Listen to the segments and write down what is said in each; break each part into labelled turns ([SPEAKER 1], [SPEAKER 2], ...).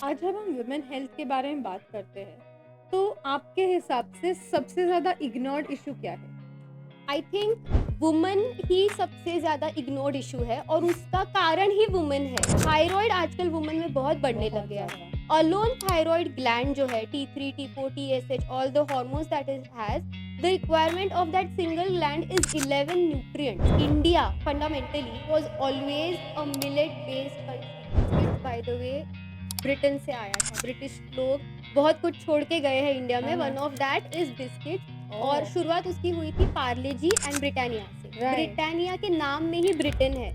[SPEAKER 1] आज जब हम वुमेन हेल्थ के बारे में बात करते हैं, तो आपके हिसाब से सबसे ज़्यादा इग्नोर्ड इश्यू क्या है?
[SPEAKER 2] आई थिंक वुमन ही सबसे ज़्यादा इग्नोर्ड इशू है और उसका कारण ही वुमन है। थायराइड आजकल वुमन में बहुत बढ़ने लग
[SPEAKER 1] बहुत
[SPEAKER 2] गया है।
[SPEAKER 1] ज़्यादा।
[SPEAKER 2] अलोन थायराइड ग्लैंड जो है T3, T4, TSH, all the hormones that it has, the requirement of that single gland is 11 nutrients. India fundamentally was always a millet based country. Biscuits by the way Britain से आया था। British लोग बहुत कुछ छोड़ के गए हैं इंडिया में।
[SPEAKER 1] हाँ,
[SPEAKER 2] वन
[SPEAKER 1] हाँ।
[SPEAKER 2] Of that is biscuit. और
[SPEAKER 1] ओह!
[SPEAKER 2] शुरुआत उसकी हुई थी पार्ले जी एंड ब्रिटानिया से।
[SPEAKER 1] राइट।
[SPEAKER 2] ब्रिटानिया के नाम में ही ब्रिटेन है।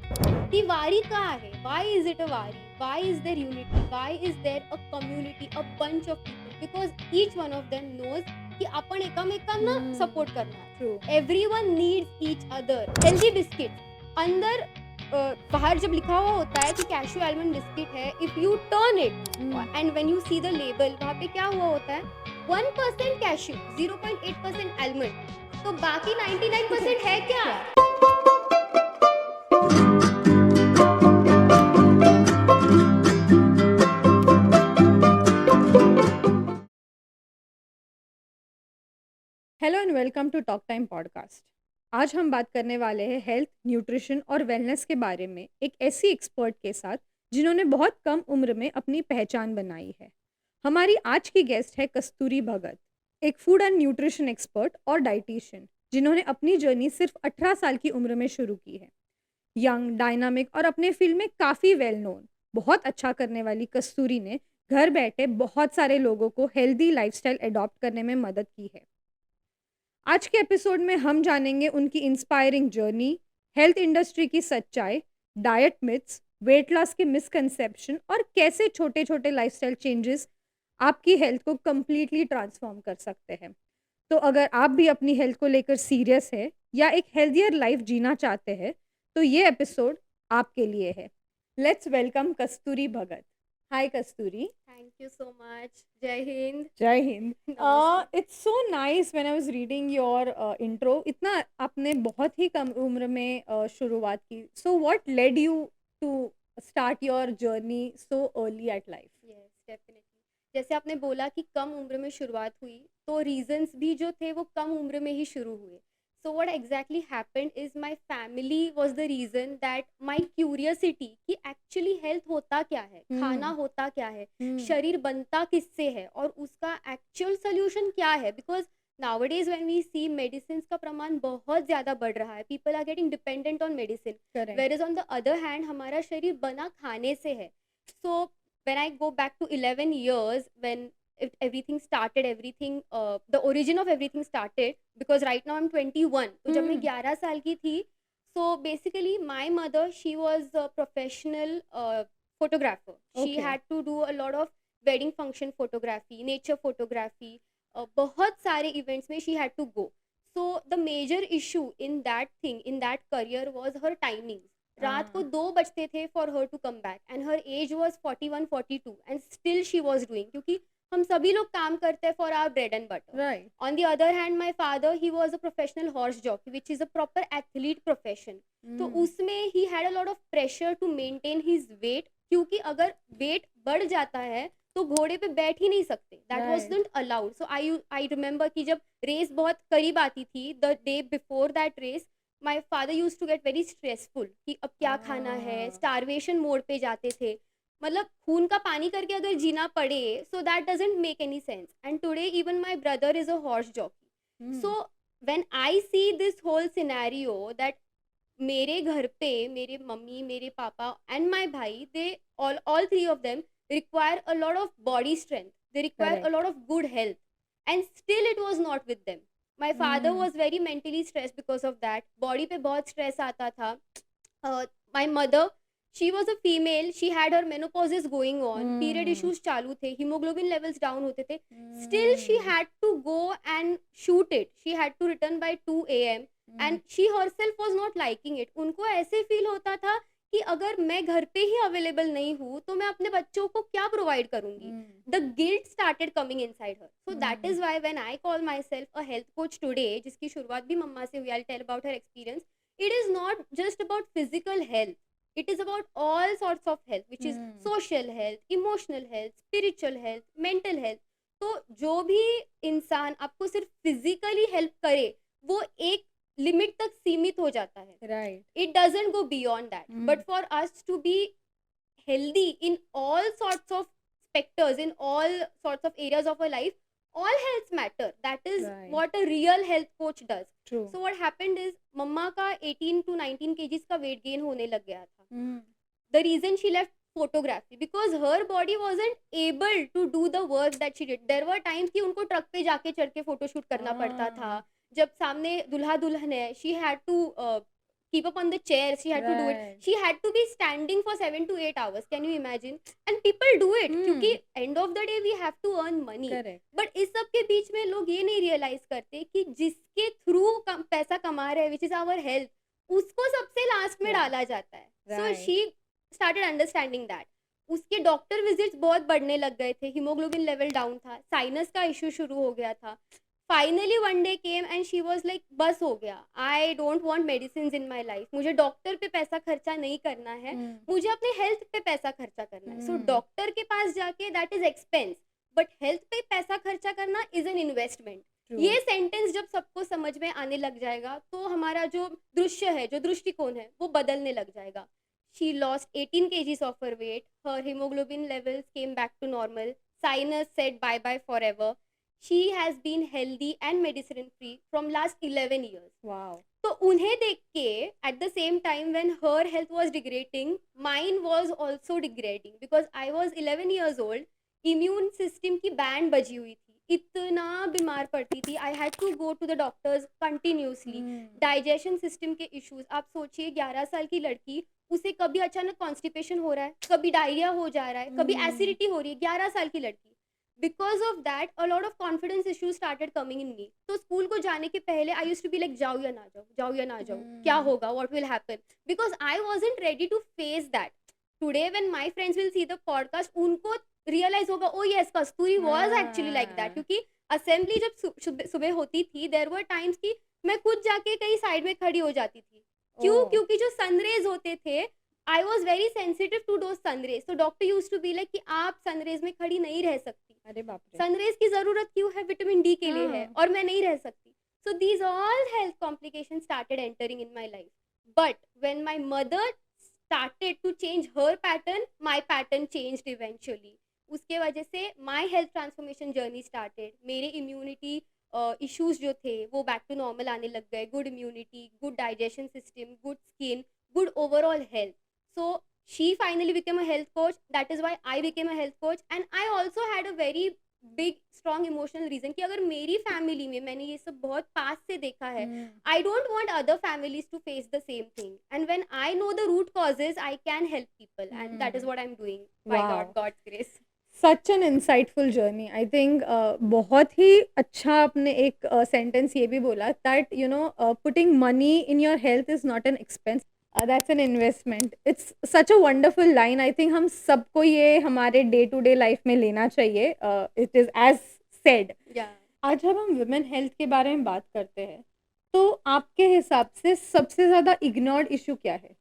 [SPEAKER 2] कि वारी कहाँ है? व्हाई इज इट अ वारी? Why is there unity? Why is there a community, a bunch of people? Because each one of them knows कि आपण एकमेकांना सपोर्ट
[SPEAKER 1] ट्रू।
[SPEAKER 2] करणार। Everyone needs each other. Healthy biscuit अंदर बाहर जब लिखा हुआ होता है कि कैशू आलमंड बिस्किट है, if you turn it and when you see the label, वहाँ पे क्या हुआ होता है? 1% कैशू, 0.8% आलमंड। तो बाकी 99% है क्या?
[SPEAKER 1] क्या? Hello and welcome to talk time podcast. आज हम बात करने वाले हैं हेल्थ, न्यूट्रिशन और वेलनेस के बारे में एक ऐसी एक्सपर्ट के साथ जिन्होंने बहुत कम उम्र में अपनी पहचान बनाई है। हमारी आज की गेस्ट है कस्तूरी भगत, एक फूड एंड न्यूट्रिशन एक्सपर्ट और डाइटिशियन जिन्होंने अपनी जर्नी सिर्फ 18 साल की उम्र में शुरू की है। यंग, डायनामिक और अपने फील्ड में काफ़ी वेल नोन, बहुत अच्छा करने वाली कस्तूरी ने घर बैठे बहुत सारे लोगों को हेल्दी लाइफस्टाइल अडॉप्ट करने में मदद की है। आज के एपिसोड में हम जानेंगे उनकी इंस्पायरिंग जर्नी, हेल्थ इंडस्ट्री की सच्चाई, डाइट मिथ्स, वेट लॉस के मिसकंसेप्शन और कैसे छोटे छोटे लाइफस्टाइल चेंजेस आपकी हेल्थ को कंप्लीटली ट्रांसफॉर्म कर सकते हैं। तो अगर आप भी अपनी हेल्थ को लेकर सीरियस है या एक हेल्थियर लाइफ जीना चाहते हैं, तो ये एपिसोड आपके लिए है। Let's welcome Kasturi Bhagat. Hi Kasturi.
[SPEAKER 2] Thank you so much. जय हिंद।
[SPEAKER 1] जय हिंद।
[SPEAKER 2] नमस्ते।
[SPEAKER 1] It's so nice when I was reading your intro. इतना आपने बहुत ही कम उम्र में शुरुआत की। So what led you to start your journey so early at life?
[SPEAKER 2] Yes, definitely. जैसे आपने बोला कि कम उम्र में शुरुआत हुई, तो रीजंस भी जो थे वो कम उम्र में ही शुरू हुए। So what exactly happened is my family was the reason that my curiosity कि एक्चुअली हेल्थ होता क्या है, खाना
[SPEAKER 1] हम्म।
[SPEAKER 2] होता क्या है,
[SPEAKER 1] हम्म।
[SPEAKER 2] शरीर बनता किससे है और उसका एक्चुअल सोल्यूशन क्या है। Because nowadays when we see medicine का प्रमाण बहुत ज़्यादा बढ़ रहा है। People are getting dependent on medicine,
[SPEAKER 1] correct.
[SPEAKER 2] Where is on the other hand हमारा शरीर बना खाने से है। सो when I go back to 11 years, when everything started, the origin of everything started, because right now I'm 21. तो जब मैं
[SPEAKER 1] हम्म।
[SPEAKER 2] 11 साल की थी, so basically my mother, she was a professional photographer. She
[SPEAKER 1] okay.
[SPEAKER 2] had to do a lot of wedding function photography, nature photography, बहुत सारे events में she had to go. So the major issue in that career was her timings. रात को 2 बजते थे for her to come back and her age was 41 42 and still she was doing, क्योंकि हम सभी लोग काम करते हैं for our bread and butter.
[SPEAKER 1] Right.
[SPEAKER 2] On the other hand my father, he was a professional horse jockey which is a proper athlete profession. तो उसमें ही had a lot of pressure to maintain his weight, क्योंकि अगर wait बढ़ जाता है तो घोड़े पे बैठ ही नहीं सकते। That
[SPEAKER 1] right.
[SPEAKER 2] Wasn't allowed. So I remember कि जब रेस बहुत करीब आती थी, the day before that race, my father used to get very stressful कि अब क्या खाना है। स्टारवेशन मोड पे जाते थे। मतलब खून का पानी करके अगर जीना पड़े, so that doesn't make any sense. And today even my brother is a horse jockey. So when I see this whole scenario that मेरे घर पे मेरे मम्मी, मेरे पापा एंड माय भाई, दे all three of them require a lot of body strength, they require a
[SPEAKER 1] correct.
[SPEAKER 2] lot of good health, and still it was not with them. My father was very mentally stressed because of that. Body पे बहुत stress आता था। My mother, she was a female, she had her menopause is going on, period issues चालू थे, hemoglobin levels down होते थे, still she had to go and shoot it, she had to return by 2 a.m. And she herself was not liking it. उनको ऐसे feel होता था कि अगर मैं घर पे ही अवेलेबल नहीं हूँ तो मैं अपने बच्चों को क्या प्रोवाइड करूंगी। The guilt started coming inside her. So that is why when I call myself a health coach today, जिसकी शुरुआत भी मम्मा से हुई, I tell about her experience, it is not just about physical health, It is about all sorts of health, which is
[SPEAKER 1] hmm
[SPEAKER 2] social health, emotional health, spiritual health, mental health. तो जो भी इंसान आपको सिर्फ फिजिकली हेल्प करे वो एक limit तक सीमित हो जाता है.
[SPEAKER 1] Right
[SPEAKER 2] It doesn't go beyond that. But for us to be healthy in all sorts of specters, in all sorts of areas of our life, all health matter. That is
[SPEAKER 1] Right.
[SPEAKER 2] what a real health coach does.
[SPEAKER 1] True
[SPEAKER 2] So what happened is मम्मा का 18 to 19 kgs का weight gain होने लग गया था. The reason she left photography because her body wasn't able to do the work that she did. There were times कि उनको truck पे जाके चढ़ के फोटोशूट करना पड़ता था. जब सामने दुल्हा दुल्हन है, she had to keep up on the chair, she had to do it.
[SPEAKER 1] Right.
[SPEAKER 2] She had to be standing for 7 to 8 hours. Can you imagine? And people do it क्योंकि end of the day we have to earn money.
[SPEAKER 1] Correct
[SPEAKER 2] but इस सब के बीच में लोग ये नहीं realise करते कि जिसके थ्रू पैसा कमा रहे हैं विच इज आवर हेल्थ, उसको सबसे लास्ट में
[SPEAKER 1] Yeah.
[SPEAKER 2] डाला जाता है. सो
[SPEAKER 1] Right.
[SPEAKER 2] She started understanding that. उसके डॉक्टर विजिट्स बहुत बढ़ने लग गए थे, हीमोग्लोबिन लेवल डाउन था, साइनस का इशू शुरू हो गया था. Finally one day came and she was like बस हो गया, I don't want medicine in my life. मुझे डॉक्टर पे पैसा खर्चा नहीं करना है, मुझे अपने हेल्थ पे पैसा खर्चा करना है. सो डॉक्टर के पास जाके that is expense, but health पे पैसा खर्चा करना इज एन इन्वेस्टमेंट. ये सेंटेंस जब सबको समझ में आने लग जाएगा तो हमारा जो दृश्य है, जो दृष्टिकोण है, वो बदलने लग जाएगा. She lost 18 kgs of her weight, her hemoglobin levels came back to normal, sinus said bye bye forever. She has been healthy and medicine free from last 11 years.
[SPEAKER 1] Wow
[SPEAKER 2] तो उन्हें देख के at the same time when her health was degrading, mine was also degrading because I was 11 years old. Immune system की band बजी हुई थी, इतना बीमार पड़ती थी. I had to go to the doctors continuously. Digestion system के issues, आप सोचिए 11 साल की लड़की, उसे कभी अचानक कॉन्स्टिपेशन हो रहा है, कभी डायरिया हो जा रहा है, कभी एसिडिटी हो रही है. 11 साल की लड़की. Because of that a lot of confidence issues started coming in me. तो स्कूल को जाने के पहले I used to be like जाओ या ना जाओ, जाओ या ना जाओ, क्या होगा, what will happen, because I wasn't ready to face that. Today when my friends will see the podcast, उनको रियलाइज होगा oh yes Kasturi was actually like that. क्योंकि असेंबली जब सुबह होती थी, देयर वर टाइम्स कि मैं खुद जाके कहीं साइड में खड़ी हो जाती थी. क्यों? क्योंकि जो सनरेज होते थे, I was very sensitive to those sunrays. तो doctor used to be like कि आप सनरेज में खड़ी नहीं रह सकती.
[SPEAKER 1] अरे बाप रे
[SPEAKER 2] सनरेज की जरूरत क्यों है? विटामिन डी के लिए है, और मैं नहीं रह सकती. So these all health complication started entering in my life. But when my mother started to change her pattern, my pattern changed eventually. उसके वजह से my health transformation journey started. मेरे immunity issues जो थे वो back to normal आने लग गए. Good immunity, good digestion system, good skin, good overall health. So she finally became a health coach. That is why I became a health coach. And I also had a very big strong emotional reason कि अगर मेरी family में मैंने ये सब बहुत पास से देखा है, I don't want other families to face the same thing. And when I know the root causes, I can help people. And that is what I'm doing by
[SPEAKER 1] Wow.
[SPEAKER 2] God's grace.
[SPEAKER 1] Such an insightful journey. I think बहुत ही अच्छा आपने एक sentence ये भी बोला that you know putting money in your health is not an expense, that's an investment. It's such a wonderful line. I think हम सबको ये हमारे डे टू डे लाइफ में लेना चाहिए. It is as said.
[SPEAKER 2] Yeah.
[SPEAKER 1] आज जब हम वुमेन हेल्थ के बारे में बात करते हैं तो आपके हिसाब से सबसे ज़्यादा इग्नोर्ड इशू क्या है?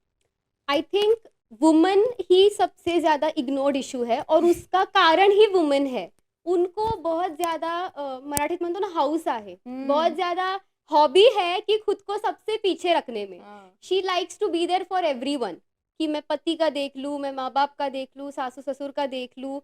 [SPEAKER 2] आई थिंक वुमन ही सबसे ज़्यादा इग्नोर्ड इशू है, और उसका कारण ही वुमन है. उनको बहुत ज़्यादा मराठीत म्हणतो ना हाऊस आहे, बहुत ज़्यादा हॉबी है कि खुद को सबसे पीछे रखने में. She likes to be there for everyone, कि मैं पति का देख लूँ, मैं माँ बाप का देख लूँ, सासू ससुर का देख लूँ,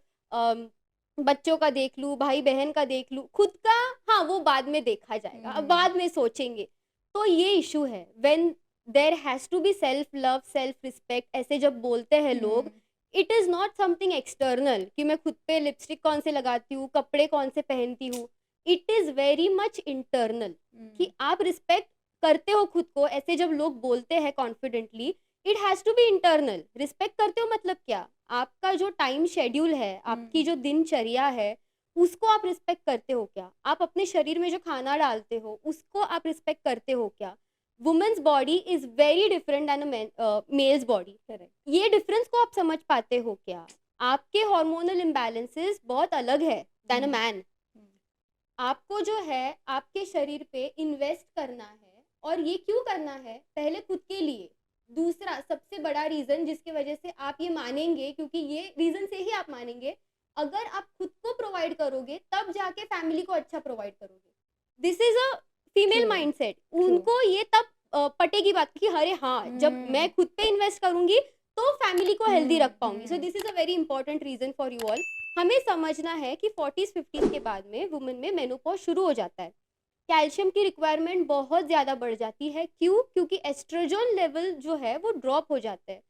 [SPEAKER 2] बच्चों का देख लूँ, भाई बहन का देख लूँ, खुद का हाँ वो बाद में देखा जाएगा, अब बाद में सोचेंगे. तो ये इशू है. When there has to be self love, self respect, ऐसे जब बोलते हैं लोग, it is not something external कि मैं खुद पे लिपस्टिक कौन से लगाती हूँ, कपड़े कौन से पहनती हूँ. It is very much internal कि आप रिस्पेक्ट करते हो खुद को. ऐसे जब लोग बोलते हैं confidently, it has to be internal. Respect करते हो मतलब क्या? आपका जो टाइम शेड्यूल है, आपकी जो दिनचर्या है, उसको आप रिस्पेक्ट करते हो क्या? आप अपने शरीर में जो खाना डालते हो, उसको आप रिस्पेक्ट करते हो क्या? Women's body is very different than males body. ये डिफरेंस को आप समझ पाते हो क्या? आपके हार्मोनल इम्बैलेंसेस बहुत अलग है दैन अ मैन. आपको जो है आपके शरीर पे इन्वेस्ट करना है, और ये क्यों करना है? पहले खुद के लिए, दूसरा सबसे बड़ा रीजन जिसकी वजह से आप ये मानेंगे, क्योंकि ये रीजन से ही आप मानेंगे, अगर आप खुद को प्रोवाइड करोगे तब जाके फैमिली को अच्छा प्रोवाइड करोगे। This is a female
[SPEAKER 1] true,
[SPEAKER 2] mindset.
[SPEAKER 1] True.
[SPEAKER 2] उनको ये तब पटेगी बात कि अरे हाँ, जब मैं
[SPEAKER 1] हुँ,
[SPEAKER 2] खुद पे इन्वेस्ट करूंगी तो फैमिली को हेल्दी रख
[SPEAKER 1] हुँ,
[SPEAKER 2] पाऊंगी। So
[SPEAKER 1] hmm,
[SPEAKER 2] this is a very important reason for you all. हमें समझना है कि 40s 50s के बाद में वुमेन में मेनोपॉज शुरू हो जाता है। कैल्शियम की रिक्वायरमेंट बहुत ज़्यादा बढ़ जाती है। क्यों? क्योंकि एस्ट्रोजन लेवल जो है वो ड्रॉप हो जाता है।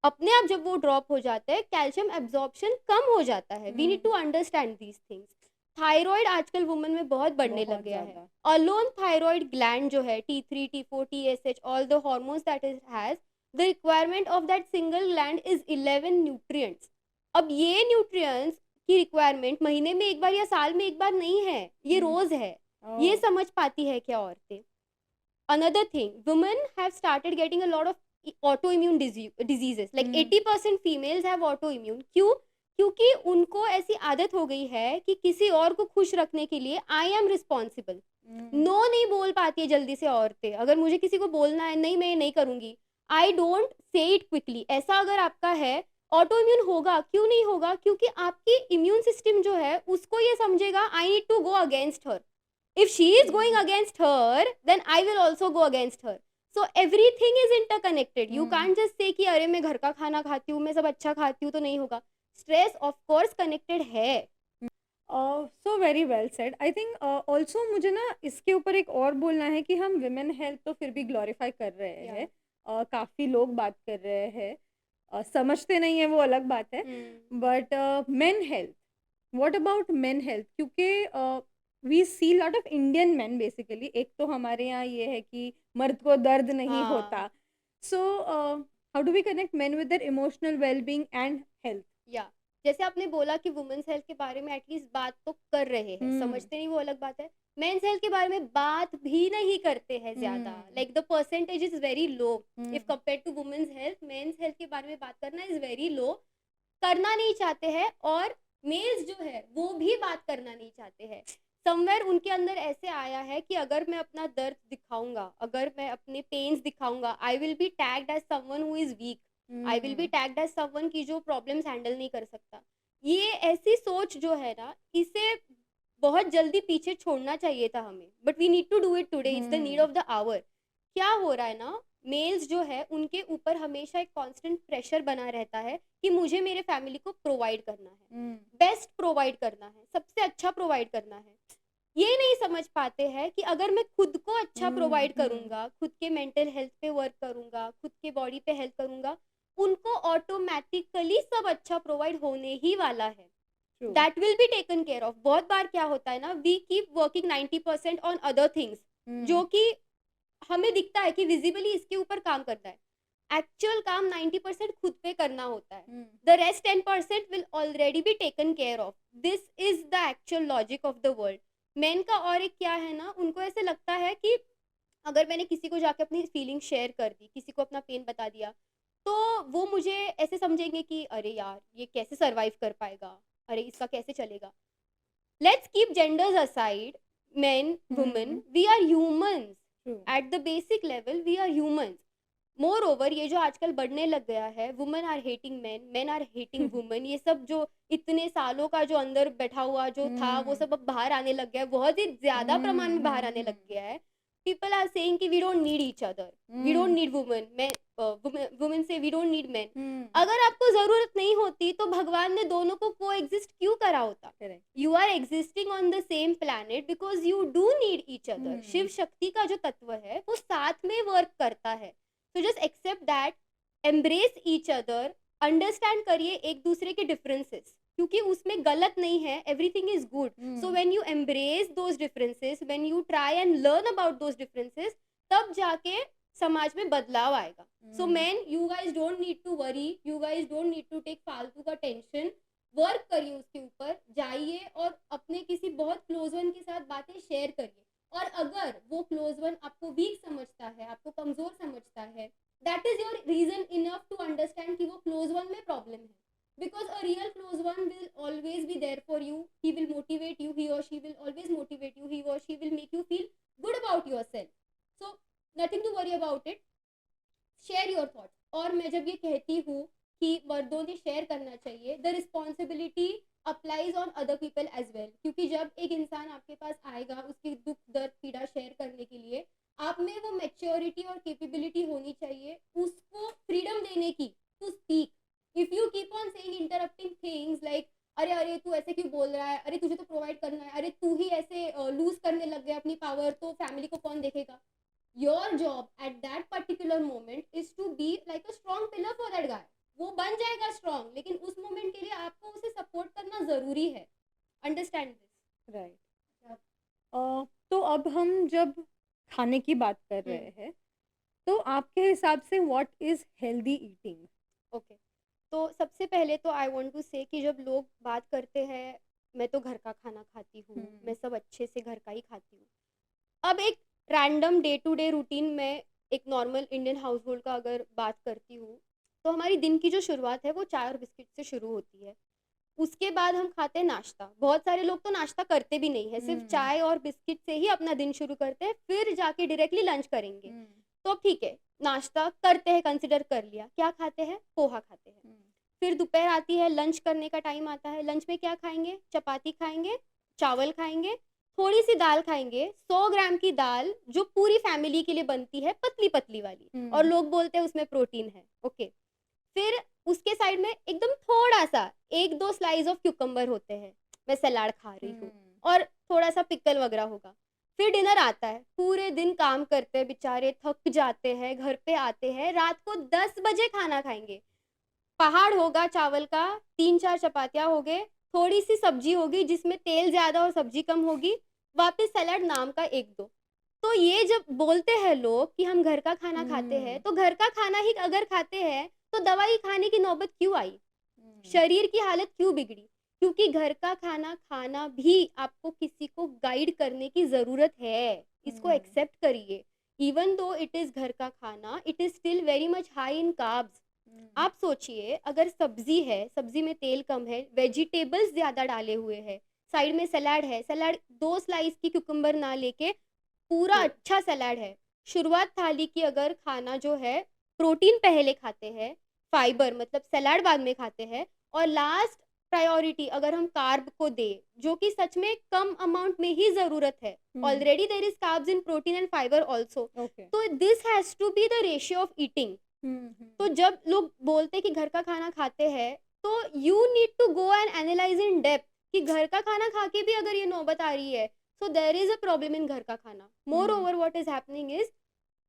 [SPEAKER 2] अपने आप जब वो ड्रॉप हो जाता है, कैल्शियम एब्जॉर्प्शन कम हो जाता है। We need
[SPEAKER 1] hmm,
[SPEAKER 2] to understand these things. Thyroid आजकल वुमेन में बहुत बढ़ने लग
[SPEAKER 1] बहुत
[SPEAKER 2] गया है।
[SPEAKER 1] ज़्यादा।
[SPEAKER 2] अलोन थायराइड ग्लैंड जो है, T3 T4 TSH, all the hormones that it has, the requirement of that single gland is 11 nutrients. अब ये न्यूट्रिएंट्स की रिक्वायरमेंट महीने में एक बार या साल में एक बार नहीं है, ये
[SPEAKER 1] हुँ,
[SPEAKER 2] रोज है। ये
[SPEAKER 1] ओह!
[SPEAKER 2] समझ पाती है क्या औरतें? Another thing, women have started getting a lot of autoimmune diseases. Like
[SPEAKER 1] hmm,
[SPEAKER 2] 80% females have autoimmune. क्यों? क्योंकि उनको ऐसी आदत हो गई है कि किसी और को खुश रखने के लिए I am responsible.
[SPEAKER 1] Hmm,
[SPEAKER 2] no नहीं बोल पाती है जल्दी से औरतें। अगर मुझे किसी को बोलना है, नहीं मैं ये नहीं करूंगी, I don't say it quickly. ऐसा अगर आपका है, ऑटो इम्यून होगा। क्यों नहीं होगा? क्योंकि आपकी इम्यून सिस्टम जो है उसको ये समझेगा I need to go against her. If she is going
[SPEAKER 1] hmm,
[SPEAKER 2] against her, then I will also go against her. So everything is interconnected. You
[SPEAKER 1] hmm.
[SPEAKER 2] can't just say कि अरे मैं घर का खाना खाती हूँ, मैं सब अच्छा खाती हूँ तो नहीं होगा। स्ट्रेस ऑफ कोर्स कनेक्टेड है।
[SPEAKER 1] So very well said. I think also मुझे ना इसके ऊपर एक और बोलना है कि हम विमेन हेल्थ तो फिर भी ग्लोरीफाई कर रहे
[SPEAKER 2] या
[SPEAKER 1] हैं। काफ़ी लोग बात कर रहे हैं। समझते नहीं है वो अलग बात है। But men health, what about men health? क्योंकि we see lot of Indian men basically. एक तो हमारे यहाँ ये है कि मर्द को दर्द नहीं
[SPEAKER 2] हाँ
[SPEAKER 1] होता। So how do we connect men with their emotional wellbeing and health?
[SPEAKER 2] या जैसे आपने बोला कि वुमेन्स हेल्थ के बारे में एटलीस्ट बात तो कर रहे हैं,
[SPEAKER 1] हुँ,
[SPEAKER 2] समझते नहीं वो अलग बात है। मेंस हेल्थ के बारे में बात भी नहीं करते हैं ज्यादा।
[SPEAKER 1] Hmm,
[SPEAKER 2] like the percentage is very low
[SPEAKER 1] hmm,
[SPEAKER 2] if compare to womens health. Mens health के बारे में बात करना इज वेरी लो। करना नहीं चाहते हैं। और मेल्स जो है वो भी बात करना नहीं चाहते हैं। समवेयर उनके अंदर ऐसे आया है कि अगर मैं अपना दर्द दिखाऊंगा, अगर मैं अपने पेन्स दिखाऊंगा, I will be tagged as someone who is weak. I will be
[SPEAKER 1] hmm,
[SPEAKER 2] tagged as someone की जो प्रॉब्लम्स हैंडल नहीं कर सकता। ये ऐसी सोच जो है ना, इसे बहुत जल्दी पीछे छोड़ना चाहिए था हमें। But we need to do it today, it's the need
[SPEAKER 1] hmm,
[SPEAKER 2] of the hour. क्या हो रहा है ना, मेल्स जो है उनके ऊपर हमेशा एक कांस्टेंट प्रेशर बना रहता है कि मुझे मेरे फैमिली को प्रोवाइड करना है,
[SPEAKER 1] हुँ,
[SPEAKER 2] बेस्ट प्रोवाइड करना है, सबसे अच्छा प्रोवाइड करना है। ये नहीं समझ पाते हैं कि अगर मैं खुद को अच्छा
[SPEAKER 1] हुँ,
[SPEAKER 2] प्रोवाइड
[SPEAKER 1] हुँ,
[SPEAKER 2] करूंगा, खुद के मेंटल हेल्थ पे वर्क करूंगा, खुद के बॉडी पे हेल्प करूंगा, उनको ऑटोमेटिकली सब अच्छा प्रोवाइड होने ही वाला है।
[SPEAKER 1] True,
[SPEAKER 2] that will be taken care of. बहुत बार क्या होता है ना, we keep working 90% on other things,
[SPEAKER 1] hmm,
[SPEAKER 2] जो कि हमें दिखता है कि विजिबली इसके ऊपर काम करना है। एक्चुअल काम 90% खुद पे करना होता है।
[SPEAKER 1] हुँ,
[SPEAKER 2] the rest 10% will already be taken care of. This is the actual logic of the world. Men का और एक क्या है ना, उनको ऐसे लगता है कि अगर मैंने किसी को जाके अपनी फीलिंग शेयर कर दी, किसी को अपना पेन बता दिया, तो वो मुझे ऐसे समझेंगे कि अरे यार ये कैसे सरवाइव कर पाएगा, अरे इसका कैसे चलेगा। Let's keep genders aside. Men, women,
[SPEAKER 1] hmm,
[SPEAKER 2] we are humans.
[SPEAKER 1] True,
[SPEAKER 2] At the basic level, we are humans. More over ये जो आजकल बढ़ने लग गया है, women are hating man, man are hating women, ये सब जो इतने सालों का जो अंदर बैठा हुआ जो था वो
[SPEAKER 1] हुँ,
[SPEAKER 2] सब अब बाहर आने लग गया है, बहुत ही ज्यादा प्रमाण
[SPEAKER 1] हुँ,
[SPEAKER 2] में बाहर
[SPEAKER 1] हुँ,
[SPEAKER 2] आने लग
[SPEAKER 1] हुँ,
[SPEAKER 2] गया है। पीपल आर सेइंग कि we don't need each other, we don't
[SPEAKER 1] hmm,
[SPEAKER 2] need women. मैं वुमेन से वी डोंट नीड मैन।
[SPEAKER 1] हुँ,
[SPEAKER 2] अगर आपको जरूरत नहीं होती तो भगवान ने दोनों को को एग्जिस्ट क्यों करा होता?
[SPEAKER 1] Correct,
[SPEAKER 2] you are existing on the same planet because you do need each other. Shiv
[SPEAKER 1] hmm,
[SPEAKER 2] Shakti का जो तत्व है वो साथ में वर्क करता है। तो just accept that, embrace each other, understand करिए एक दूसरे के डिफरेंसेस, क्योंकि उसमें गलत नहीं है, everything is good. So
[SPEAKER 1] hmm,
[SPEAKER 2] when you embrace those differences, when you try and learn about those differences, तब जाके समाज में बदलाव आएगा। So
[SPEAKER 1] hmm,
[SPEAKER 2] man, you guys don't need to worry, you guys don't need to take फालतू का tension. Work करिए उसके ऊपर, जाइए और अपने किसी बहुत क्लोज वन के साथ बातें शेयर करिए। और अगर वो क्लोज वन आपको वीक समझता है, आपको कमजोर समझता है, that is your reason enough to understand कि वो क्लोज वन में प्रॉब्लम है। Because a real close one will always be there for you, he will motivate you, he or she will always motivate you, he or she will make you feel good about yourself. So nothing to worry about it. Share your thoughts. मैं जब ये कहती हूँ कि मर्दों ने share करना चाहिए, the responsibility applies on other people as well, क्योंकि जब एक इंसान आपके पास आएगा उसकी दुख दर्द पीड़ा शेयर करने के लिए, आप में वो मैच्योरिटी और कैपेबिलिटी होनी चाहिए उसको फ्रीडम देने की, to speak. If you keep on saying interrupting things like अरे अरे तू ऐसे क्यों बोल रहा है, अरे तुझे तो प्रोवाइड करना है, अरे तू ही ऐसे लूज करने लग गया अपनी पावर, तो फैमिली को कौन देखेगा. Your job at that particular moment is to be like a strong pillar for that guy. वो बन जाएगा स्ट्रॉन्ग, लेकिन उस मोमेंट के लिए आपको उसे सपोर्ट करना जरूरी है. Understand this.
[SPEAKER 1] राइट. तो अब हम जब खाने की बात कर
[SPEAKER 2] हम्म.
[SPEAKER 1] रहे हैं, तो आपके हिसाब से what is healthy eating?
[SPEAKER 2] Okay. तो सबसे पहले तो आई वांट टू से कि जब लोग बात करते हैं मैं तो घर का खाना खाती हूँ, मैं सब अच्छे से घर का ही खाती हूँ. अब एक random day to day routine में एक नॉर्मल इंडियन हाउस होल्ड का अगर बात करती हूँ, तो हमारी दिन की जो शुरुआत है वो चाय और बिस्किट से शुरू होती है. उसके बाद हम खाते हैं नाश्ता. बहुत सारे लोग तो नाश्ता करते भी नहीं है, सिर्फ चाय और बिस्किट से ही अपना दिन शुरू करते हैं, फिर जाके डायरेक्टली लंच करेंगे. तो ठीक है, नाश्ता करते हैं, कंसिडर कर लिया. क्या खाते हैं? पोहा खाते हैं. फिर दोपहर आती है, लंच करने का टाइम आता है. लंच में क्या खाएंगे? चपाती खाएंगे, चावल खाएंगे, थोड़ी सी दाल खाएंगे, 100 ग्राम की दाल जो पूरी फैमिली के लिए बनती है, पतली पतली वाली, और लोग बोलते हैं उसमें प्रोटीन है. ओके. फिर उसके साइड में एकदम थोड़ा सा 1-2 स्लाइस ऑफ क्यूकम्बर होते हैं, मैं सलाद खा रही हूँ, और थोड़ा सा पिकल वगैरह होगा. फिर डिनर आता है. पूरे दिन काम करते हैं बेचारे, थक जाते हैं, घर पे आते हैं, रात को 10 बजे खाना खाएंगे. पहाड़ होगा चावल का, 3-4 चपातियां हो गए, थोड़ी सी सब्जी होगी जिसमें तेल ज्यादा और सब्जी कम होगी, वापस सलाद नाम का 1-2. तो ये जब बोलते हैं लोग कि हम घर का खाना खाते हैं, तो घर का खाना ही अगर खाते हैं तो दवाई खाने की नौबत क्यों आई, शरीर की हालत क्यों बिगड़ी? क्योंकि घर का खाना खाना भी आपको किसी को गाइड करने की जरूरत है. इसको एक्सेप्ट करिए. इवन दो इट इज घर का खाना, it is still very much high in carbs. आप सोचिए, अगर सब्जी है, सब्जी में तेल कम है, वेजिटेबल्स ज्यादा डाले हुए हैं, साइड में सलाद है, सलाद 2 स्लाइस की क्यूकम्बर ना लेके पूरा अच्छा सलाद है. शुरुआत थाली की अगर खाना जो है, प्रोटीन पहले खाते हैं, फाइबर मतलब सलाद बाद में खाते हैं, और लास्ट प्रायोरिटी अगर हम कार्ब को दे, जो कि सच में कम अमाउंट में ही जरूरत है. Already there is carbs in protein and fibre also. तो this has to be the ratio of eating. तो जब लोग बोलते कि घर का खाना खाते हैं, तो you need to go and analyse in depth कि घर का खाना खा के भी अगर ये नौबत आ रही है, so there is a problem in घर का खाना. Moreover what is happening is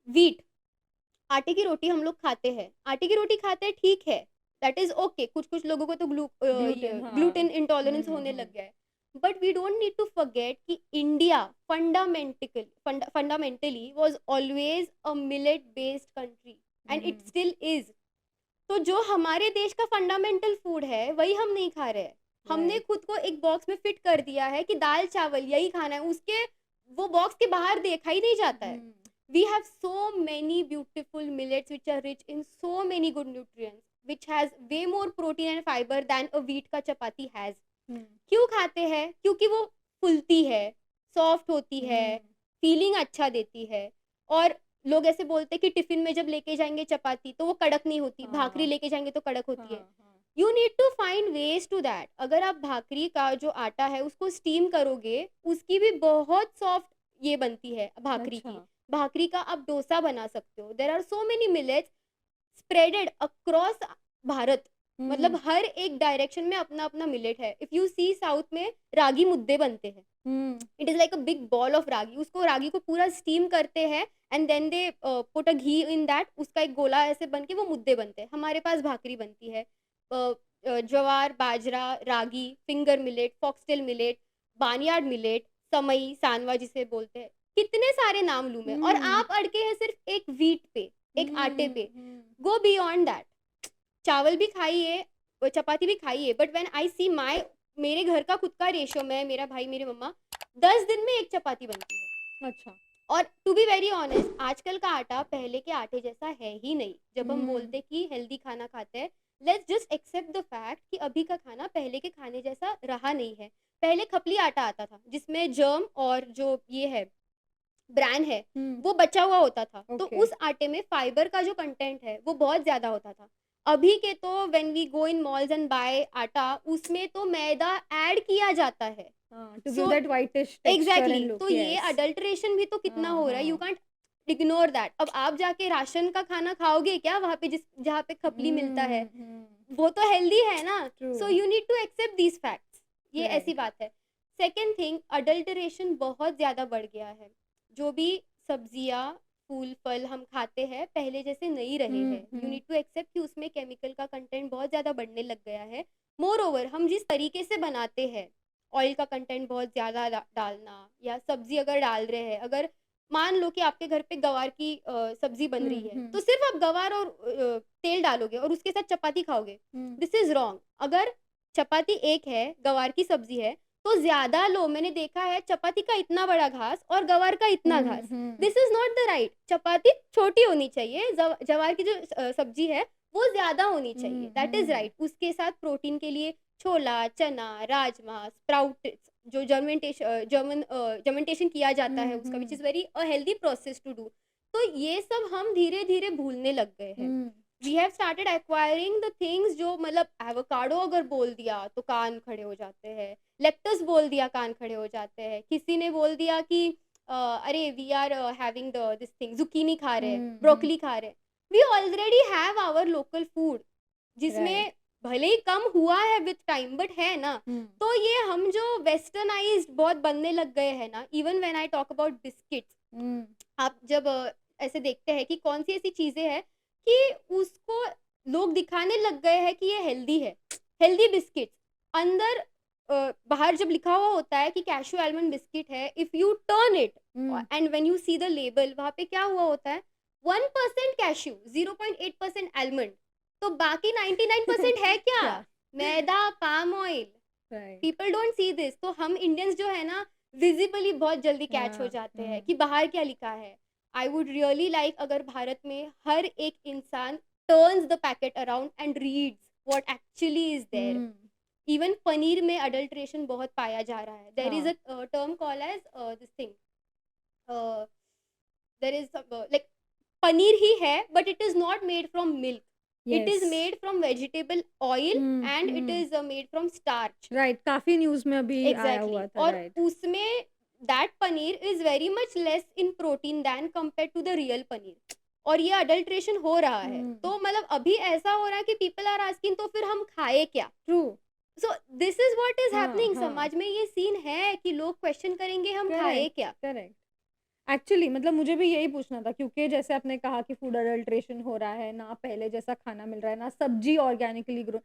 [SPEAKER 2] wheat. आटे की रोटी हम लोग खाते हैं, आटे की रोटी खाते हैं, ठीक है, दैट इज ओके. कुछ कुछ लोगों को तो ग्लूटेन इंटॉलरेंस होने लग गया है. But we don't need to forget कि India fundamentally was always a millet based country, and it still is. तो जो हमारे देश का फंडामेंटल फूड है वही हम नहीं खा रहे हैं. हमने खुद को एक बॉक्स में फिट कर दिया है कि दाल चावल यही खाना है, उसके वो बॉक्स के बाहर देखा ही नहीं जाता है. We have so many beautiful millets which are rich in so many good nutrients, which has way more protein and fiber than a wheat का चपाती has. क्यों खाते हैं? क्योंकि वो फुलती है, सॉफ्ट होती है, फीलिंग अच्छा देती है. और लोग ऐसे बोलते हैं कि टिफिन में जब लेके जाएंगे चपाती तो वो कड़क नहीं होती, भाकरी लेके जाएंगे तो कड़क होती है. You need to find ways to that. अगर आप भाकरी का जो आटा है उसको स्टीम करोगे, उसकी भी बहुत सॉफ्ट ये बनती है भाकरी की. भाकरी का आप डोसा बना सकते हो. There are so many millets spreaded across Bharat. मतलब हर एक डायरेक्शन में अपना अपना मिलेट है. इफ यू सी साउथ में रागी मुद्दे बनते हैं. It is like a big ball of ragi. उसको रागी को पूरा स्टीम करते हैं and then they put a ghee in that. उसका एक गोला ऐसे बन के वो मुद्दे बनते हैं. हमारे पास भाकरी बनती है. Jowar, bajra, ragi, finger millet, foxtail millet, barnyard millet, samai, sanwa जिसे बोलते हैं. कितने सारे नाम लूं मैं, और आप अड़के हैं सिर्फ एक व्हीट पे, एक आटे पे. Go beyond that. चावल भी खाइए, चपाती भी खाइए, बट व्हेन आई सी मेरे घर का खुद का रेशियो, मैं, मेरा भाई, मेरी मम्मा 10 दिन में एक चपाती बनती है.
[SPEAKER 1] अच्छा.
[SPEAKER 2] और टू बी वेरी ऑनेस्ट, आजकल का आटा पहले के आटे जैसा है ही नहीं. जब हम बोलते कि हेल्दी खाना खाते हैं, let's just accept the fact कि अभी का खाना पहले के खाने जैसा रहा नहीं है. पहले खपली आटा आता था जिसमें जर्म और जो ये है ब्रांड है,
[SPEAKER 1] हम्म।
[SPEAKER 2] वो बचा हुआ होता था। तो
[SPEAKER 1] ओके।
[SPEAKER 2] उस आटे में फाइबर का जो कंटेंट है वो बहुत ज़्यादा होता था। अभी के तो when we go in malls and buy आटा, उसमें तो मैदा ऐड किया जाता है।
[SPEAKER 1] हाँ, to give
[SPEAKER 2] so
[SPEAKER 1] that whitish texture and
[SPEAKER 2] exactly,
[SPEAKER 1] look,
[SPEAKER 2] तो ये
[SPEAKER 1] यस।
[SPEAKER 2] अडल्ट्रेशन भी तो कितना
[SPEAKER 1] हाँ
[SPEAKER 2] हो रहा है, यू
[SPEAKER 1] हाँ।
[SPEAKER 2] Can't ignore that. अब आप जाके राशन का खाना खाओगे क्या वहां पे, जिस जहाँ पे खपली मिलता है, वो तो हेल्दी है ना।
[SPEAKER 1] True.
[SPEAKER 2] So you need to accept these facts, ये ऐसी
[SPEAKER 1] राइट।
[SPEAKER 2] बात है। सेकेंड थिंग, अडल्टरेशन बहुत ज़्यादा बढ़ गया है। जो भी सब्जियाँ, फूल फल हम खाते हैं पहले जैसे नहीं रहे हैं। यू नीड टू एक्सेप्ट कि उसमें केमिकल का कंटेंट बहुत ज़्यादा बढ़ने लग गया है। मोर ओवर, हम जिस तरीके से बनाते हैं, ऑयल का कंटेंट बहुत ज़्यादा डालना, या सब्जी अगर डाल रहे हैं, अगर मान लो कि आपके घर पे गवार की सब्जी बन रही है, तो सिर्फ आप गवार और तेल डालोगे और उसके साथ चपाती खाओगे, दिस इज रॉन्ग। अगर चपाती एक है, गवार की सब्जी है, तो ज्यादा लो, मैंने देखा है चपाती का इतना बड़ा घास और गवार का इतना घास, this is not the right. Chapati छोटी होनी चाहिए, जवार की जो सब्जी है वो ज्यादा होनी चाहिए, दैट इज राइट। उसके साथ प्रोटीन के लिए छोला, चना, राजमा, स्प्राउट, जो जर्मेंटेशन किया जाता है उसका, which is very a healthy process to do. तो ये सब हम धीरे धीरे भूलने लग गए हैं। We have started acquiring the things, जो मतलब एवोकाडो अगर बोल दिया तो कान खड़े हो जाते हैं, लेक्टस बोल दिया कान खड़े हो जाते हैं, किसी ने बोल दिया कि अरे we are having this thing, zucchini खा रहे हैं, ब्रोकली खा रहे हैं। We already have our local food, जिसमें भले ही कम हुआ है विथ टाइम, बट है ना। तो ये हम जो वेस्टर्नाइज्ड बहुत बनने लग गए हैं ना, even when I talk about biscuits, आप जब ऐसे देखते हैं कि कौन सी ऐसी चीजें हैं कि उसको लोग दिखाने लग गए हैं कि ये हेल्दी है, हेल्दी बिस्किट्स, अंदर बाहर जब लिखा हुआ होता है कि कैशू आलमंड बिस्किट है, if you turn it and when you see the label, वहां पे क्या हुआ होता है, 1% कैशू, 0.8% आलमंड, तो बाकी 99% है क्या,
[SPEAKER 1] क्या?
[SPEAKER 2] Maida, palm oil.
[SPEAKER 1] Right.
[SPEAKER 2] People don't see this. तो हम इंडियंस जो है ना, विजिबली बहुत जल्दी कैच हो जाते हैं कि बाहर क्या लिखा है। आई वुड रियली लाइक अगर भारत में हर एक इंसान turns the packet around and reads what actually is there. Even paneer में अडल्ट्रेशन बहुत पाया जा रहा है। There is a term call as this thing, there is like paneer ही है, but it is not made from milk, it is made from vegetable oil and it is made from starch.
[SPEAKER 1] Right, काफी news में अभी आया
[SPEAKER 2] exactly,
[SPEAKER 1] हुआ था।
[SPEAKER 2] और
[SPEAKER 1] right.
[SPEAKER 2] उसमें that paneer is very much less in protein than compare to the real paneer, और ये अडल्ट्रेशन हो रहा है। तो मतलब अभी ऐसा हो रहा है कि पीपल आर आस्किंग तो फिर हम खाए क्या।
[SPEAKER 1] True.
[SPEAKER 2] So this is what is happening, समाज में ये सीन है कि लोग क्वेश्चन करेंगे हम खाए क्या।
[SPEAKER 1] करेक्ट। एक्चुअली मतलब मुझे भी यही पूछना था, क्योंकि जैसे आपने कहा कि फूड अडल्ट्रेशन हो रहा है ना, पहले जैसा खाना मिल रहा है ना, सब्जी ऑर्गेनिकली ग्रो,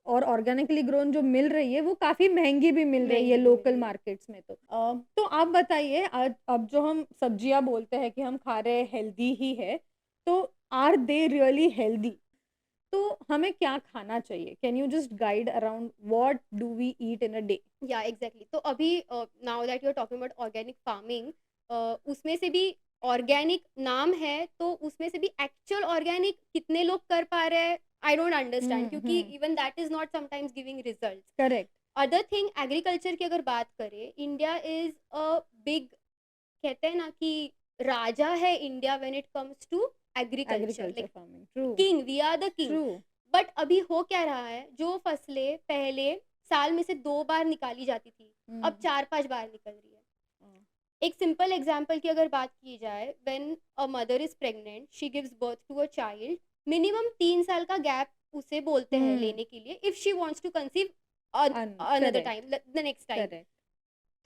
[SPEAKER 1] और ऑर्गेनिकली ग्रोन जो मिल रही है वो काफी महंगी भी मिल रही है लोकल मार्केट्स में। तो आप बताइए, आज अब जो हम सब्जियां बोलते हैं कि हम खा रहे हैं हेल्दी ही है, तो आर दे रियली हेल्दी? तो हमें क्या खाना चाहिए? Can you just guide around what do we eat in a day?
[SPEAKER 2] या एग्जैक्टली, तो अभी now that you are talking about organic farming, उसमें से भी ऑर्गेनिक नाम है, तो उसमें से भी एक्चुअल ऑर्गेनिक कितने लोग कर पा रहे हैं, आई डोंट अंडरस्टैंड, क्योंकि even that is not sometimes giving results.
[SPEAKER 1] Correct.
[SPEAKER 2] Other thing, agriculture की अगर बात करें, इंडिया इज अ बिग, कहते हैं ना कि राजा है India when it comes to agriculture,
[SPEAKER 1] agriculture
[SPEAKER 2] like
[SPEAKER 1] farming, true.
[SPEAKER 2] King, we are the king.
[SPEAKER 1] True.
[SPEAKER 2] But अभी हो क्या रहा है, जो फसलें पहले साल में से 2 बार निकाली जाती थी, अब 4-5 बार निकल रही है। एक सिंपल एग्जाम्पल की अगर बात की जाए, when a mother is pregnant, she gives birth to a child, minimum 3 साल का गैप उसे बोलते हैं लेने के लिए, if she wants to conceive another time, the next time.
[SPEAKER 1] Correct.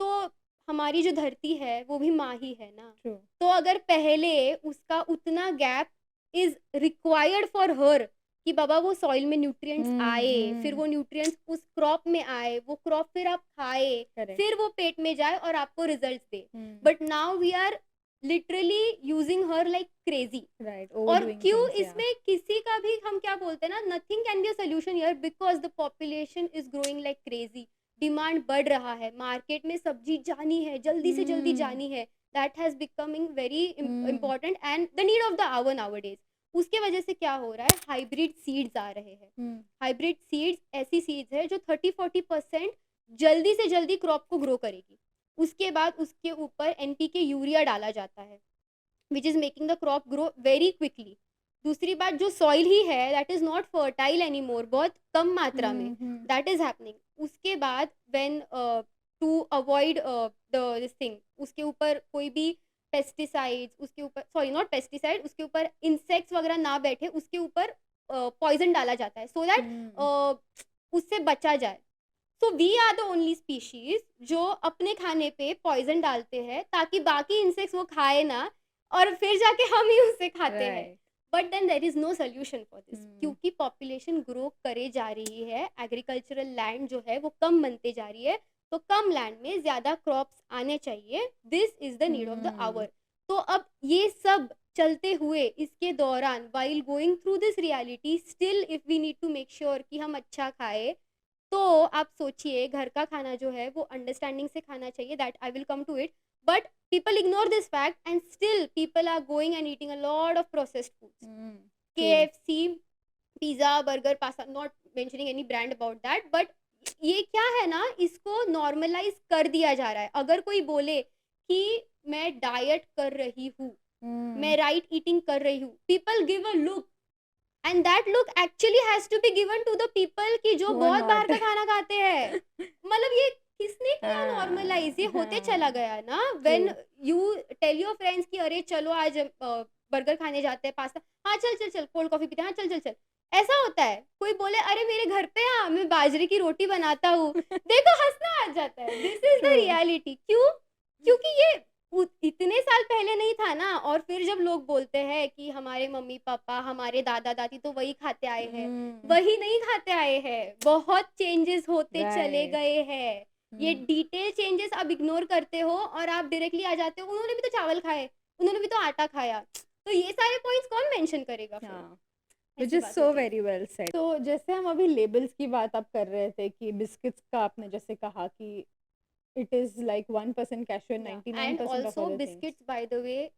[SPEAKER 2] तो हमारी जो धरती है वो भी माँ ही है ना।
[SPEAKER 1] ट्रू।
[SPEAKER 2] तो अगर पहले उसका उतना gap is required for her, कि बाबा वो सॉइल में न्यूट्रिएंट्स आए, फिर वो न्यूट्रिएंट्स उस क्रॉप में आए, वो क्रॉप फिर आप खाए, फिर वो पेट में जाए और आपको रिजल्ट्स दे। But now we are literally using her like crazy.
[SPEAKER 1] Right.
[SPEAKER 2] और क्यों इसमें किसी का भी, हम क्या बोलते हैं ना, nothing can be a solution here, because the population is growing like crazy. Demand बढ़ रहा है, मार्केट में सब्जी जानी है, जल्दी से जल्दी जानी है, that has becoming very important and the need of the hour nowadays. उसके वजह से क्या हो रहा है, हाइब्रिड सीड्स आ रहे हैं। हाइब्रिड सीड्स ऐसी सीड्स है जो 30-40% जल्दी से जल्दी क्रॉप को ग्रो करेगी। उसके बाद उसके ऊपर एनपीके यूरिया डाला जाता है, which is making the crop grow very quickly. दूसरी बात, जो सॉइल ही है that is not fertile any more, बहुत कम मात्रा में
[SPEAKER 1] हम्म।
[SPEAKER 2] That is happening. उसके बाद when to avoid the this thing, उसके ऊपर कोई भी पेस्टिसाइड्स, उसके ऊपर सॉरी नॉट पेस्टिसाइड, उसके ऊपर इंसेक्ट्स वगैरह ना बैठे, उसके ऊपर पॉइजन डाला जाता है सो
[SPEAKER 1] हम्म।
[SPEAKER 2] दैट उससे बचा जाए। So we are the only species जो अपने खाने पे पॉइजन डालते हैं ताकि बाकी इंसेक्ट्स वो खाए ना, और फिर जाके हम ही उसे खाते हैं।
[SPEAKER 1] Right.
[SPEAKER 2] But then there is no solution for this,
[SPEAKER 1] hmm.
[SPEAKER 2] क्योंकि पॉपुलेशन ग्रो करे जा रही है, एग्रीकल्चरल लैंड जो है वो कम बनते जा रही है, तो कम लैंड में ज्यादा क्रॉप्स आने चाहिए, this is the need of the
[SPEAKER 1] hmm.
[SPEAKER 2] Hour. तो अब ये सब चलते हुए इसके दौरान while going through this reality, still if we need to make sure कि हम अच्छा खाए, तो आप सोचिए घर का खाना जो है वो अंडरस्टैंडिंग से खाना चाहिए, that I will come to it. But people ignore this fact and still people are going and eating a lot of processed foods,
[SPEAKER 1] true.
[SPEAKER 2] KFC, pizza, burger, pasta, not mentioning any brand about that, but ये क्या है ना, इसको normalise कर दिया जा रहा है। अगर कोई बोले कि मैं डाइट कर रही हूँ, मैं राइट ईटिंग कर रही हूँ, people give a look, and that look actually has to be given to the people कि जो
[SPEAKER 1] हु आर
[SPEAKER 2] बहुत बाहर
[SPEAKER 1] नॉट।
[SPEAKER 2] का खाना खाते हैं। मतलब ये किसने किया नॉर्मलाइज, ये
[SPEAKER 1] हाँ
[SPEAKER 2] होते चला
[SPEAKER 1] हाँ।
[SPEAKER 2] गया ना।
[SPEAKER 1] ट्रू।
[SPEAKER 2] When you tell your friends कि अरे चलो आज बर्गर खाने जाते हैं, पास्ता, हाँ चल चल चल, कोल्ड कॉफी पीते हैं, हाँ चल चल चल, ऐसा होता है। कोई बोले अरे मेरे घर पे आ, मैं बाजरे की रोटी बनाता हूँ, देखो हंसना आ जाता है। This is the
[SPEAKER 1] true.
[SPEAKER 2] Reality. क्यों? क्योंकि ये इतने साल पहले नहीं था ना। और फिर जब लोग बोलते हैं कि हमारे मम्मी पापा, हमारे दादा दादी तो वही खाते आए हैं, वही नहीं खाते आए हैं, बहुत चेंजेस होते चले
[SPEAKER 1] राइट।
[SPEAKER 2] गए हैं। ये डिटेल चेंजेस आप इग्नोर करते हो और आप डायरेक्टली आ जाते हो, उन्होंने भी तो चावल खाए, उन्होंने भी तो आटा खाया, तो ये सारे पॉइंट्स कौन मेंशन करेगा फिर?
[SPEAKER 1] हाँ, विच
[SPEAKER 2] ऐसी
[SPEAKER 1] इज
[SPEAKER 2] बात
[SPEAKER 1] सो
[SPEAKER 2] होती है।
[SPEAKER 1] Very well said. तो जैसे हम अभी लेबल्स की बात आप कर रहे थे कि बिस्किट्स का आपने जैसे कहा कि it is like 1% cashew and
[SPEAKER 2] या
[SPEAKER 1] 99% of
[SPEAKER 2] also
[SPEAKER 1] other things.
[SPEAKER 2] Biscuits by the way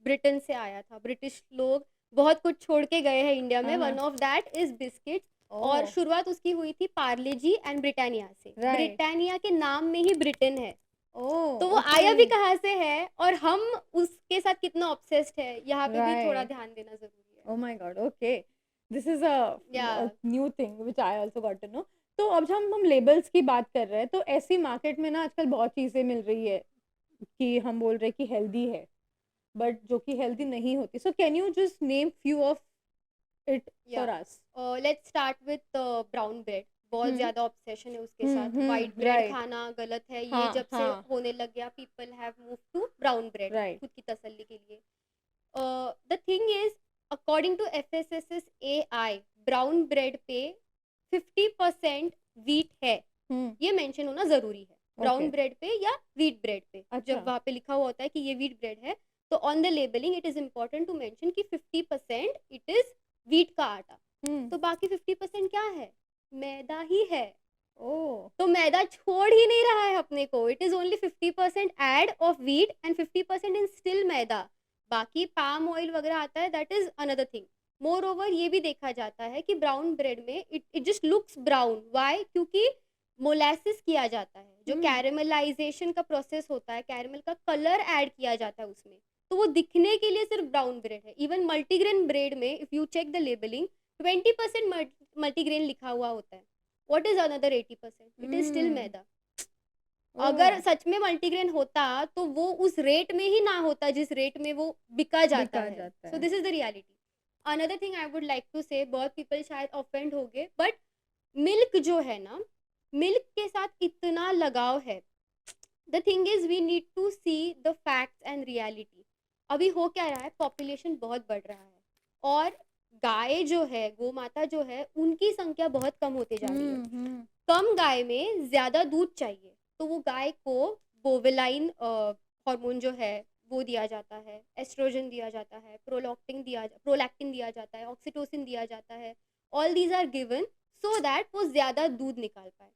[SPEAKER 2] Britain से आया था। ब्रिटिश लोग बहुत कुछ छोड़ के गए हैं इंडिया में,
[SPEAKER 1] हाँ हाँ।
[SPEAKER 2] One of that is biscuits. और
[SPEAKER 1] ओह।
[SPEAKER 2] शुरुआत उसकी हुई थी पार्ले जी एंड ब्रिटानिया से।
[SPEAKER 1] राइट।
[SPEAKER 2] ब्रिटानिया के नाम में ही ब्रिटेन है, तो
[SPEAKER 1] ओह
[SPEAKER 2] वो
[SPEAKER 1] ओके।
[SPEAKER 2] आया भी कहाँ से है और हम उसके साथ कितना ऑब्सेस्ड है, यहाँ पे भी थोड़ा
[SPEAKER 1] राइट।
[SPEAKER 2] ध्यान देना जरूरी है।
[SPEAKER 1] Oh my God, okay. This is a
[SPEAKER 2] या
[SPEAKER 1] new thing which I also got to know. तो अब जब हम लेबल्स की बात कर रहे हैं तो ऐसी मार्केट में ना आजकल बहुत चीज़ें मिल रही है कि हम बोल रहे हैं कि हेल्दी है, बट जो कि हेल्दी नहीं होती। So can you just name few of it
[SPEAKER 2] या
[SPEAKER 1] for us?
[SPEAKER 2] Let's start with brown bread. बहुत
[SPEAKER 1] हम्म।
[SPEAKER 2] ज्यादा ऑब्सेशन है उसके साथ। White bread
[SPEAKER 1] right.
[SPEAKER 2] खाना गलत है, ये
[SPEAKER 1] हाँ
[SPEAKER 2] जब से
[SPEAKER 1] हाँ।
[SPEAKER 2] होने लग गया people have move to brown bread
[SPEAKER 1] right.
[SPEAKER 2] खुद की तसल्ली के लिए। The thing is, according to FSSAI, brown bread पे 50% वीट है, ये मेंशन होना जरूरी है। Brown
[SPEAKER 1] okay.
[SPEAKER 2] ब्रेड पे या व्हीट ब्रेड पे,
[SPEAKER 1] अच्छा।
[SPEAKER 2] जब वहाँ पे लिखा हुआ होता है कि ये व्हीट ब्रेड है, तो on the labelling it is important to mention कि 50% इट इज व्हीट का आटा। तो बाकी 50% क्या है? मैदा ही है।
[SPEAKER 1] ओह।
[SPEAKER 2] तो मैदा छोड़ ही नहीं रहा है अपने को। It is only 50% add of wheat and 50% in still maida. बाकी पाम ऑयल वगैरह आता है, that is another thing. Moreover ये भी देखा जाता है कि ब्राउन ब्रेड में it just looks brown. Why? क्योंकि मोलासिस किया जाता है, जो कैरेमलाइजेशन का प्रोसेस होता है, कैरेमल का कलर ऐड किया जाता है उसमें, तो वो दिखने के लिए सिर्फ ब्राउन ब्रेड है। इवन मल्टीग्रेन ब्रेड में if you check the labelling, 20% multigrain लिखा हुआ होता है। What is another 80%? It is still maida. अगर सच में मल्टीग्रेन होता तो वो उस रेट में ही ना होता जिस रेट में वो बिका जाता
[SPEAKER 1] बिका
[SPEAKER 2] है।
[SPEAKER 1] जाता
[SPEAKER 2] सो
[SPEAKER 1] है।
[SPEAKER 2] This is the reality. Another thing I would like to say, बहुत पीपल शायद ऑफेंड हो गए, बट मिल्क जो है ना, मिल्क के साथ इतना लगाव है। The thing is we need to see the facts and reality. अभी हो क्या रहा है, पॉपुलेशन बहुत बढ़ रहा है और गाय जो है, गौ माता जो है, उनकी संख्या बहुत कम होती जा रही है। कम गाय में ज्यादा दूध चाहिए, तो वो गाय को बोवेलाइन हार्मोन जो है वो दिया जाता है, एस्ट्रोजन दिया जाता है, प्रोलैक्टिन दिया जाता है, ऑक्सीटोसिन दिया जाता है। All these are given so that वो ज्यादा दूध निकाल पाए।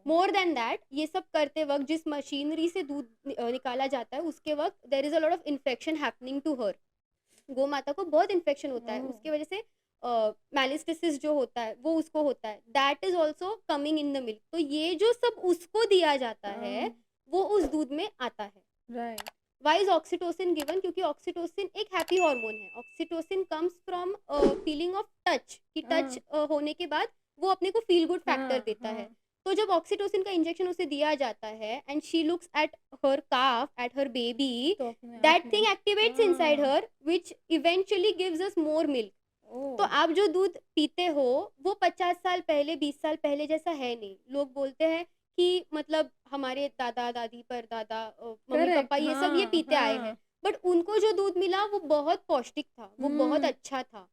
[SPEAKER 2] मोर देन दैट, ये सब करते वक्त जिस मशीनरी से दूध निकाला जाता है, उसके वक्त there is a lot of infection happening to her. गौ माता को बहुत इन्फेक्शन होता है, उसकी वजह से मैलिस्टिसिस जो होता है वो उसको होता है, that is also coming in the milk. तो ये जो सब उसको दिया जाता है, वो उस दूध में आता है।
[SPEAKER 1] Right.
[SPEAKER 2] Why is oxytocin given? क्योंकि ऑक्सीटोसिन एक हैप्पी हार्मोन है। Oxytocin comes from feeling of touch, कि टच
[SPEAKER 1] हाँ
[SPEAKER 2] होने के बाद वो अपने को फील गुड फैक्टर
[SPEAKER 1] हाँ
[SPEAKER 2] देता है।
[SPEAKER 1] हाँ।
[SPEAKER 2] तो जब ऑक्सीटोसिन का इंजेक्शन उसे दिया जाता है and she looks at her calf, at her baby,
[SPEAKER 1] तो अपने आप
[SPEAKER 2] दैट थिंग
[SPEAKER 1] में।
[SPEAKER 2] एक्टिवेट्स इनसाइड
[SPEAKER 1] हाँ।
[SPEAKER 2] Her which eventually gives us more milk.
[SPEAKER 1] ओ।
[SPEAKER 2] तो आप जो दूध पीते हो वो 50 साल पहले, 20 साल पहले जैसा है नहीं। लोग बोलते हैं कि मतलब हमारे दादा दादी पर दादा, मम्मी पापा,
[SPEAKER 1] करेक्ट।
[SPEAKER 2] ये सब ये
[SPEAKER 1] हाँ
[SPEAKER 2] पीते आए हैं।
[SPEAKER 1] हाँ।
[SPEAKER 2] बट उनको जो दूध मिला वो बहुत पौष्टिक था, वो बहुत
[SPEAKER 1] हम्म
[SPEAKER 2] अच्छा था।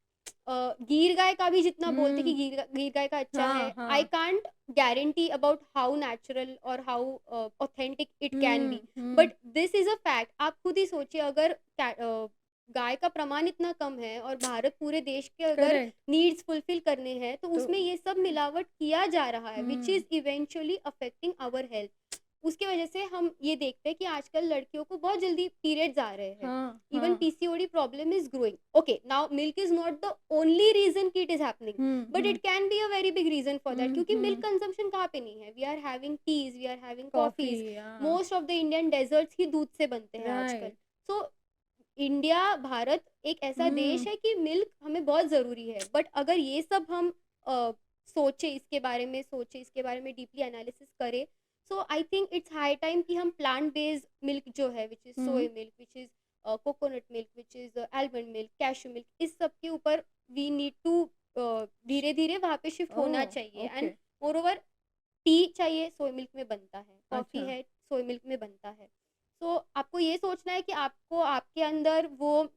[SPEAKER 2] गीर गाय का भी जितना बोलते कि
[SPEAKER 1] हम्म।
[SPEAKER 2] गीर गाय का अच्छा है,
[SPEAKER 1] हाँ
[SPEAKER 2] आई
[SPEAKER 1] हाँ।
[SPEAKER 2] Can't guarantee about how natural और how authentic it can be.
[SPEAKER 1] Hmm.
[SPEAKER 2] But this is a fact. आप खुद ही सोचिए, अगर गाय का प्रमाण इतना कम है और भारत पूरे देश के अगर
[SPEAKER 1] करेक्ट।
[SPEAKER 2] नीड्स फुलफिल करने हैं, तो
[SPEAKER 1] तो
[SPEAKER 2] उसमें ये सब मिलावट किया जा रहा है which
[SPEAKER 1] hmm.
[SPEAKER 2] Is eventually affecting our health. उसकी वजह से हम ये देखते हैं कि आजकल लड़कियों को बहुत जल्दी पीरियड्स आ रहे हैं।
[SPEAKER 1] हाँ
[SPEAKER 2] इवन
[SPEAKER 1] हाँ।
[SPEAKER 2] PCOD problem is growing. Okay, now milk is not the only reason कि it is happening, but it can be a very big reason for that. क्योंकि मिल्क कंजम्पशन कहाँ पे नहीं है? We are having teas, we are having
[SPEAKER 1] coffee.
[SPEAKER 2] Coffees.
[SPEAKER 1] हाँ।
[SPEAKER 2] Most of the Indian desserts ही दूध से बनते हैं आजकल।
[SPEAKER 1] राइट।
[SPEAKER 2] सो इंडिया, भारत एक ऐसा देश
[SPEAKER 1] हम्म
[SPEAKER 2] है कि मिल्क हमें बहुत ज़रूरी है। बट अगर ये सब हम सोचे, इसके बारे में सोचे, इसके बारे में डीपली एनालिसिस करें, so I think it's high time कि हम प्लांट बेस्ड मिल्क जो है, which is
[SPEAKER 1] hmm.
[SPEAKER 2] Soya milk, which is coconut milk, which is almond milk, cashew milk, इस सब के ऊपर वी नीड टू धीरे धीरे वहाँ पे शिफ्ट
[SPEAKER 1] ओ।
[SPEAKER 2] होना चाहिए। And
[SPEAKER 1] okay.
[SPEAKER 2] More over, T चाहिए सोया मिल्क में बनता है, कॉफ़ी
[SPEAKER 1] अच्छा।
[SPEAKER 2] है सोया मिल्क में बनता है। सो आपको ये सोचना है कि आपको आपके अंदर वो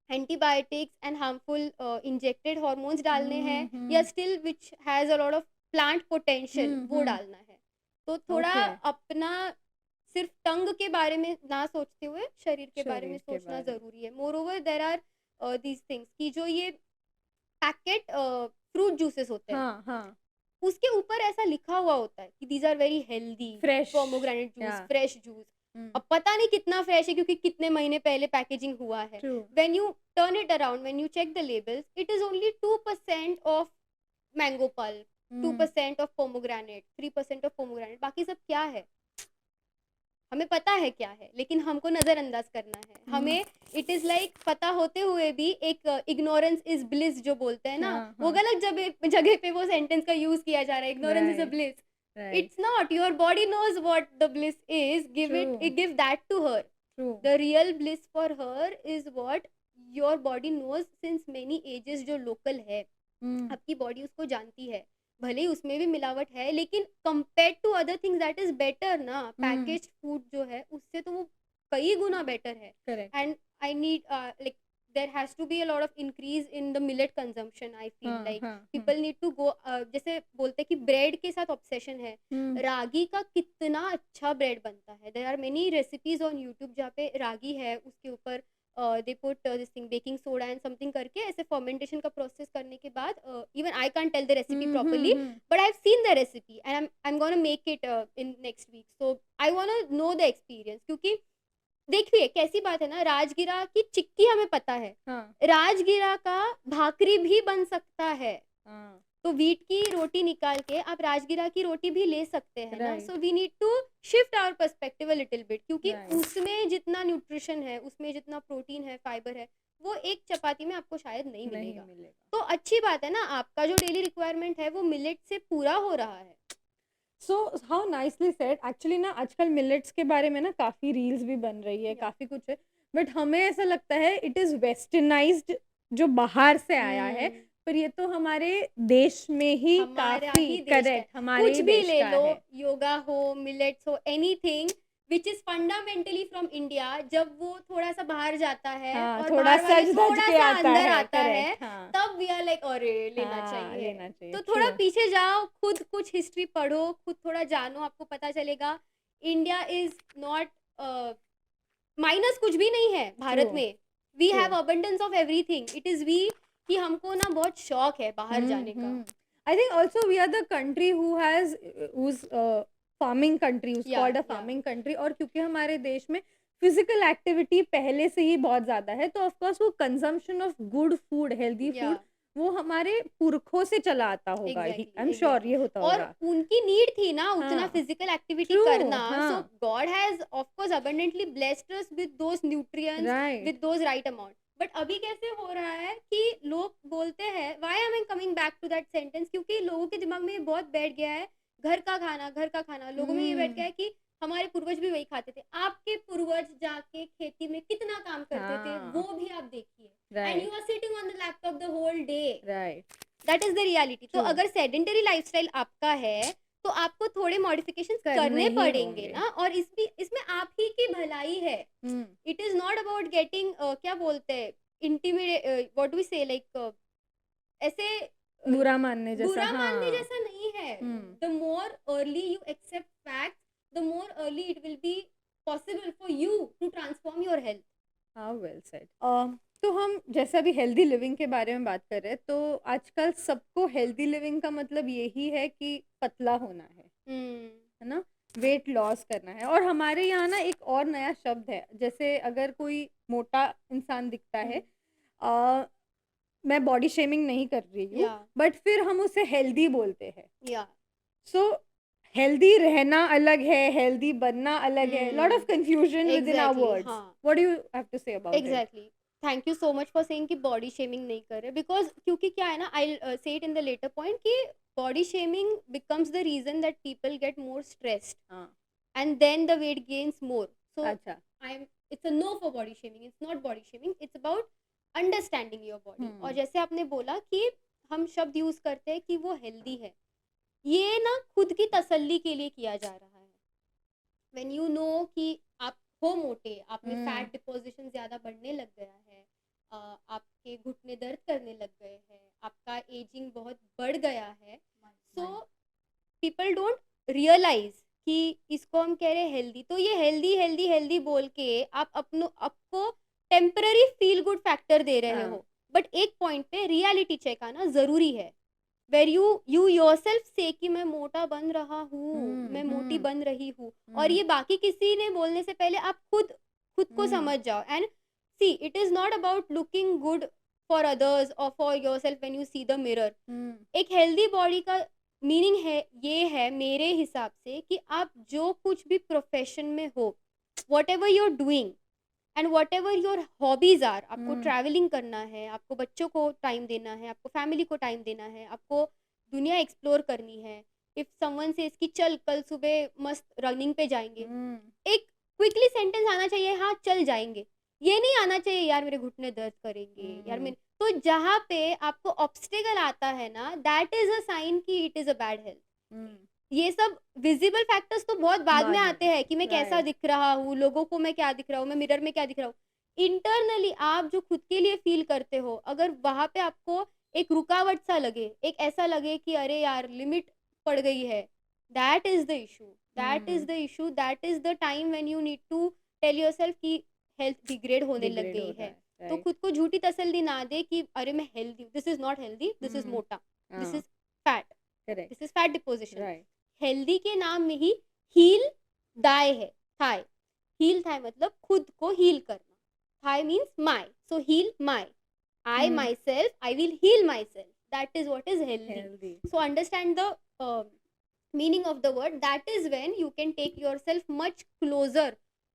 [SPEAKER 2] antibiotics and harmful injected hormones डालने हैं, या
[SPEAKER 1] hmm.
[SPEAKER 2] Still which has a lot of plant potential वो
[SPEAKER 1] हम्म।
[SPEAKER 2] डालना है। तो थोड़ा
[SPEAKER 1] ओके।
[SPEAKER 2] अपना सिर्फ टंग के बारे में ना सोचते हुए शरीर के बारे में
[SPEAKER 1] शरीर के
[SPEAKER 2] सोचना
[SPEAKER 1] बारे में।
[SPEAKER 2] ज़रूरी है। Moreover there are these things कि जो ये पैकेट फ्रूट जूसेस होते हैं,
[SPEAKER 1] हाँ हाँ।
[SPEAKER 2] उसके ऊपर ऐसा लिखा हुआ होता है कि these are very healthy,
[SPEAKER 1] fresh.
[SPEAKER 2] Pomegranate
[SPEAKER 1] या।
[SPEAKER 2] Juice, fresh juice. अब पता नहीं कितना फ्रेश है, क्योंकि कितने महीने पहले पैकेजिंग हुआ है।
[SPEAKER 1] True.
[SPEAKER 2] When you turn it around, when you check the labels, it is only 2% of mango pulp, 2% of pomegranate, 3% of pomegranate. बाकी सब क्या है? हमें पता है क्या है, लेकिन हमको नजरअंदाज करना है। हमें इट इज लाइक पता होते हुए भी एक इग्नोरेंस इज ब्लिस जो बोलते हैं ना,
[SPEAKER 1] हाँ
[SPEAKER 2] वो
[SPEAKER 1] हाँ।
[SPEAKER 2] गलत जगह जगह पे वो सेंटेंस का यूज किया जा रहा है, ignorance is a
[SPEAKER 1] right
[SPEAKER 2] bliss.
[SPEAKER 1] Right.
[SPEAKER 2] It's not, your body knows what the bliss is, give
[SPEAKER 1] true
[SPEAKER 2] it, give that to her.
[SPEAKER 1] True.
[SPEAKER 2] The real bliss for her is what your body knows since many ages. जो local है,
[SPEAKER 1] hmm
[SPEAKER 2] आपकी body उसको जानती है। भले ही उसमें भी मिलावट है, लेकिन compare to other things that is better ना।
[SPEAKER 1] हम्म।
[SPEAKER 2] पैकेज्ड फूड जो है उससे तो वो कई गुना बेटर है।
[SPEAKER 1] Correct.
[SPEAKER 2] And I need like there has to be a lot of increase in the millet consumption. I feel
[SPEAKER 1] हाँ
[SPEAKER 2] लाइक
[SPEAKER 1] हाँ।
[SPEAKER 2] पीपल नीड टू गो, जैसे बोलते हैं कि ब्रेड के साथ ऑब्सेशन है।
[SPEAKER 1] हम्म।
[SPEAKER 2] रागी का कितना अच्छा ब्रेड बनता है। There are many recipes on YouTube जहाँ पे रागी है, उसके ऊपर they put this thing baking soda and something करके, ऐसे फर्मेंटेशन का प्रोसेस करने के बाद, even I can't tell the recipe properly,
[SPEAKER 1] hmm.
[SPEAKER 2] but I've seen the recipe and I'm gonna make it in next week. So I wanna know the experience, क्योंकि देखिए कैसी बात है ना, राजगिरा की चिक्की हमें पता है,
[SPEAKER 1] हाँ
[SPEAKER 2] राजगिरा का भाकरी भी बन सकता है।
[SPEAKER 1] हाँ।
[SPEAKER 2] तो व्हीट की रोटी निकाल के आप राजगिरा की रोटी भी ले सकते हैं ना।
[SPEAKER 1] Right
[SPEAKER 2] so we need to shift our perspective a little bit, क्योंकि
[SPEAKER 1] राइट।
[SPEAKER 2] उसमें जितना न्यूट्रिशन है, उसमें जितना प्रोटीन है, फाइबर है, वो एक चपाती में आपको शायद नहीं
[SPEAKER 1] नहीं
[SPEAKER 2] मिलेगा।
[SPEAKER 1] मिलेगा।
[SPEAKER 2] तो अच्छी बात है ना, आपका जो डेली रिक्वायरमेंट है वो मिलेट से पूरा हो रहा है।
[SPEAKER 1] So how nicely said. Actually ना आजकल मिलेट्स के बारे में ना काफ़ी रील्स भी बन रही है,
[SPEAKER 2] या
[SPEAKER 1] काफ़ी कुछ है। बट हमें ऐसा लगता है इट इज़ वेस्टर्नाइज्ड, जो बाहर से आया है।
[SPEAKER 2] हम्म,
[SPEAKER 1] पर ये तो हमारे देश में ही
[SPEAKER 2] हमारा
[SPEAKER 1] काफ़ी
[SPEAKER 2] ही देश का है।
[SPEAKER 1] करेक्ट, हमारे
[SPEAKER 2] कुछ
[SPEAKER 1] ही
[SPEAKER 2] भी
[SPEAKER 1] देश
[SPEAKER 2] ले
[SPEAKER 1] का
[SPEAKER 2] लो,
[SPEAKER 1] है।
[SPEAKER 2] योगा हो, मिलेट्स हो, anything which is fundamentally from India, जब वो थोड़ा सा बाहर जाता है
[SPEAKER 1] हाँ,
[SPEAKER 2] और
[SPEAKER 1] थोड़ा
[SPEAKER 2] बाहर वाले
[SPEAKER 1] सज धज
[SPEAKER 2] थोड़ा
[SPEAKER 1] के
[SPEAKER 2] सा
[SPEAKER 1] आता
[SPEAKER 2] अंदर
[SPEAKER 1] है।
[SPEAKER 2] आता है,
[SPEAKER 1] करेक्ट। हाँ
[SPEAKER 2] तब वी आर लाइक अरे लेना
[SPEAKER 1] हाँ,
[SPEAKER 2] चाहिए।
[SPEAKER 1] लेना चाहिए।
[SPEAKER 2] तो थोड़ा
[SPEAKER 1] ट्रू।
[SPEAKER 2] पीछे जाओ, खुद कुछ हिस्ट्री पढ़ो, खुद थोड़ा जानो, आपको पता चलेगा इंडिया इज नॉट, माइनस कुछ भी नहीं है
[SPEAKER 1] ट्रू
[SPEAKER 2] भारत में। We
[SPEAKER 1] true.
[SPEAKER 2] Have abundance of everything, it is we, कि हमको ना बहुत शौक है बाहर जाने का।
[SPEAKER 1] I think also we are the country who has who's farming country, who's
[SPEAKER 2] या
[SPEAKER 1] called a
[SPEAKER 2] या
[SPEAKER 1] farming country। और क्योंकि हमारे देश में फिजिकल एक्टिविटी पहले से ही बहुत ज़्यादा है, तो ऑफ कोर्स वो consumption of good food, healthy
[SPEAKER 2] या
[SPEAKER 1] फूड वो हमारे पुरखों से चला आता होगा, आई
[SPEAKER 2] एग्जैक्टली
[SPEAKER 1] एम श्योर
[SPEAKER 2] एग्जैक्टली
[SPEAKER 1] ये होता
[SPEAKER 2] और
[SPEAKER 1] होगा।
[SPEAKER 2] उनकी नीड थी ना उतना
[SPEAKER 1] हाँ,
[SPEAKER 2] फिजिकल एक्टिविटी
[SPEAKER 1] ट्रू,
[SPEAKER 2] करना सो
[SPEAKER 1] हाँ,
[SPEAKER 2] God has of course abundantly blessed us with those nutrients
[SPEAKER 1] right,
[SPEAKER 2] with those right amount but अभी कैसे हो रहा है कि लोग बोलते हैं why I am coming back to that sentence क्योंकि लोगों के दिमाग में ये बहुत बैठ गया है घर का खाना लोगों में ये बैठ गया
[SPEAKER 1] हुँ,
[SPEAKER 2] है कि हमारे पूर्वज भी वही खाते थे आपके पूर्वज जाके खेती में कितना काम करते थे वो
[SPEAKER 1] हाँ,
[SPEAKER 2] भी आप देखिए and
[SPEAKER 1] right,
[SPEAKER 2] you are sitting on the laptop the whole day
[SPEAKER 1] right,
[SPEAKER 2] that is the reality तो
[SPEAKER 1] ट्रू,
[SPEAKER 2] अगर सेडेंटरी लाइफस्टाइल आपका है तो आपको थोड़े मॉडिफिकेशंस
[SPEAKER 1] करने
[SPEAKER 2] करने
[SPEAKER 1] ही
[SPEAKER 2] पड़ेंगे
[SPEAKER 1] होंगे।
[SPEAKER 2] ना और इसमें आप ही की भलाई है
[SPEAKER 1] हुँ,
[SPEAKER 2] it is not about getting क्या बोलते हैं intimidate what do we say like ऐसे
[SPEAKER 1] बुरा मानने जैसा,
[SPEAKER 2] बुरा मानने
[SPEAKER 1] हाँ,
[SPEAKER 2] जैसा नहीं है
[SPEAKER 1] हुँ,
[SPEAKER 2] the more early you accept facts the more early it will be possible for you to transform your health
[SPEAKER 1] how well said. तो हम जैसा भी हेल्दी लिविंग के बारे में बात कर रहे हैं, तो आजकल सबको हेल्दी लिविंग का मतलब यही है कि पतला होना है ना? वेट लॉस करना है और हमारे यहाँ ना एक और नया शब्द है, जैसे अगर कोई मोटा इंसान दिखता है, अ, मैं बॉडी शेमिंग नहीं कर रही हूँ,
[SPEAKER 2] या
[SPEAKER 1] बट फिर हम उसे हेल्दी बोलते हैं।
[SPEAKER 2] या
[SPEAKER 1] सो हेल्दी रहना अलग है, हेल्दी बनना अलग है, lot of confusion with in our
[SPEAKER 2] exactly
[SPEAKER 1] words.
[SPEAKER 2] हाँ
[SPEAKER 1] what do you have to say about it?
[SPEAKER 2] Exactly thank you so much for saying कि बॉडी शेमिंग नहीं कर रहे बिकॉज क्योंकि क्या है ना I say it in the latter point कि body shaming becomes the reason that people get more stressed
[SPEAKER 1] हाँ,
[SPEAKER 2] and then the weight gains more so
[SPEAKER 1] अच्छा,
[SPEAKER 2] I am it's a no for body shaming it's not body shaming it's about understanding your body और
[SPEAKER 1] हुँ,
[SPEAKER 2] जैसे आपने बोला कि हम शब्द यूज करते हैं कि वो हेल्दी है ये ना खुद की तसल्ली के लिए किया जा रहा है व्हेन यू नो कि आप हो मोटे आप में
[SPEAKER 1] हुँ,
[SPEAKER 2] फैट डिपोजिशन ज़्यादा बढ़ने लग गया है आपके घुटने दर्द करने लग गए हैं आपका एजिंग बहुत बढ़ गया है सो पीपल डोंट रियलाइज कि इसको हम कह रहे हैं हेल्दी तो ये हेल्दी हेल्दी हेल्दी बोल के आप अपनो आपको टेम्पररी फील गुड फैक्टर दे रहे
[SPEAKER 1] हाँ,
[SPEAKER 2] हो बट एक पॉइंट पे रियलिटी चेक आना ज़रूरी है वेर यू योरसेल्फ से कि मैं मोटा बन रहा हूँ
[SPEAKER 1] हुँ,
[SPEAKER 2] मैं मोटी
[SPEAKER 1] हुँ,
[SPEAKER 2] बन रही हूँ और
[SPEAKER 1] हुँ,
[SPEAKER 2] ये बाकी किसी ने बोलने से पहले आप खुद खुद को
[SPEAKER 1] हुँ,
[SPEAKER 2] समझ जाओ and see it is not about looking good for others और for yourself when you see the mirror
[SPEAKER 1] हुँ,
[SPEAKER 2] एक हेल्दी बॉडी का मीनिंग है ये है मेरे हिसाब से कि आप जो कुछ भी प्रोफेशन में हो whatever you're doing and whatever your hobbies are आपको
[SPEAKER 1] हुँ,
[SPEAKER 2] ट्रैवलिंग करना है आपको बच्चों को टाइम देना है आपको फैमिली को टाइम देना है आपको दुनिया एक्सप्लोर करनी है इफ समवन से इसकी चल कल सुबह मस्त रनिंग पे जाएंगे
[SPEAKER 1] हुँ,
[SPEAKER 2] एक क्विकली सेंटेंस आना चाहिए हाँ चल जाएंगे ये नहीं आना चाहिए यार मेरे घुटने दर्द करेंगे यार
[SPEAKER 1] हुँ,
[SPEAKER 2] मेरे तो जहाँ पे आपको ऑब्स्टेकल आता है ना दैट इज अ साइन कि it is a bad health
[SPEAKER 1] हुँ,
[SPEAKER 2] ये सब विजिबल फैक्टर्स तो बहुत बाद में
[SPEAKER 1] बाद में,
[SPEAKER 2] आते हैं कि मैं कैसा
[SPEAKER 1] राइट,
[SPEAKER 2] दिख रहा हूँ लोगों को मैं क्या दिख रहा हूँ मैं मिरर में क्या दिख रहा हूँ इंटरनली आप जो खुद के लिए फील करते हो अगर वहां पे आपको एक रुकावट सा लगे एक ऐसा लगे कि अरे यार लिमिट पड़ गई है that is the issue that is
[SPEAKER 1] um,
[SPEAKER 2] the issue that is the time when you need to tell yourself कि हेल्थ डिग्रेड होने लग
[SPEAKER 1] डिग्रेड हो
[SPEAKER 2] गई
[SPEAKER 1] रहा
[SPEAKER 2] है
[SPEAKER 1] है,
[SPEAKER 2] तो
[SPEAKER 1] राइट,
[SPEAKER 2] खुद को झूठी तसल्ली ना दे कि अरे मैं हेल्दी हूँ this is not healthy this is
[SPEAKER 1] हुँ,
[SPEAKER 2] मोटा दिस
[SPEAKER 1] हाँ,
[SPEAKER 2] is fat
[SPEAKER 1] correct,
[SPEAKER 2] this is fat deposition
[SPEAKER 1] right,
[SPEAKER 2] healthy के नाम में ही हील दाय है थाई हील थाई मतलब खुद को हील करना thy means my so heal my I
[SPEAKER 1] um,
[SPEAKER 2] myself I will heal myself that is what is healthy
[SPEAKER 1] healthy,
[SPEAKER 2] so understand the meaning of the word that is when you can take yourself much closer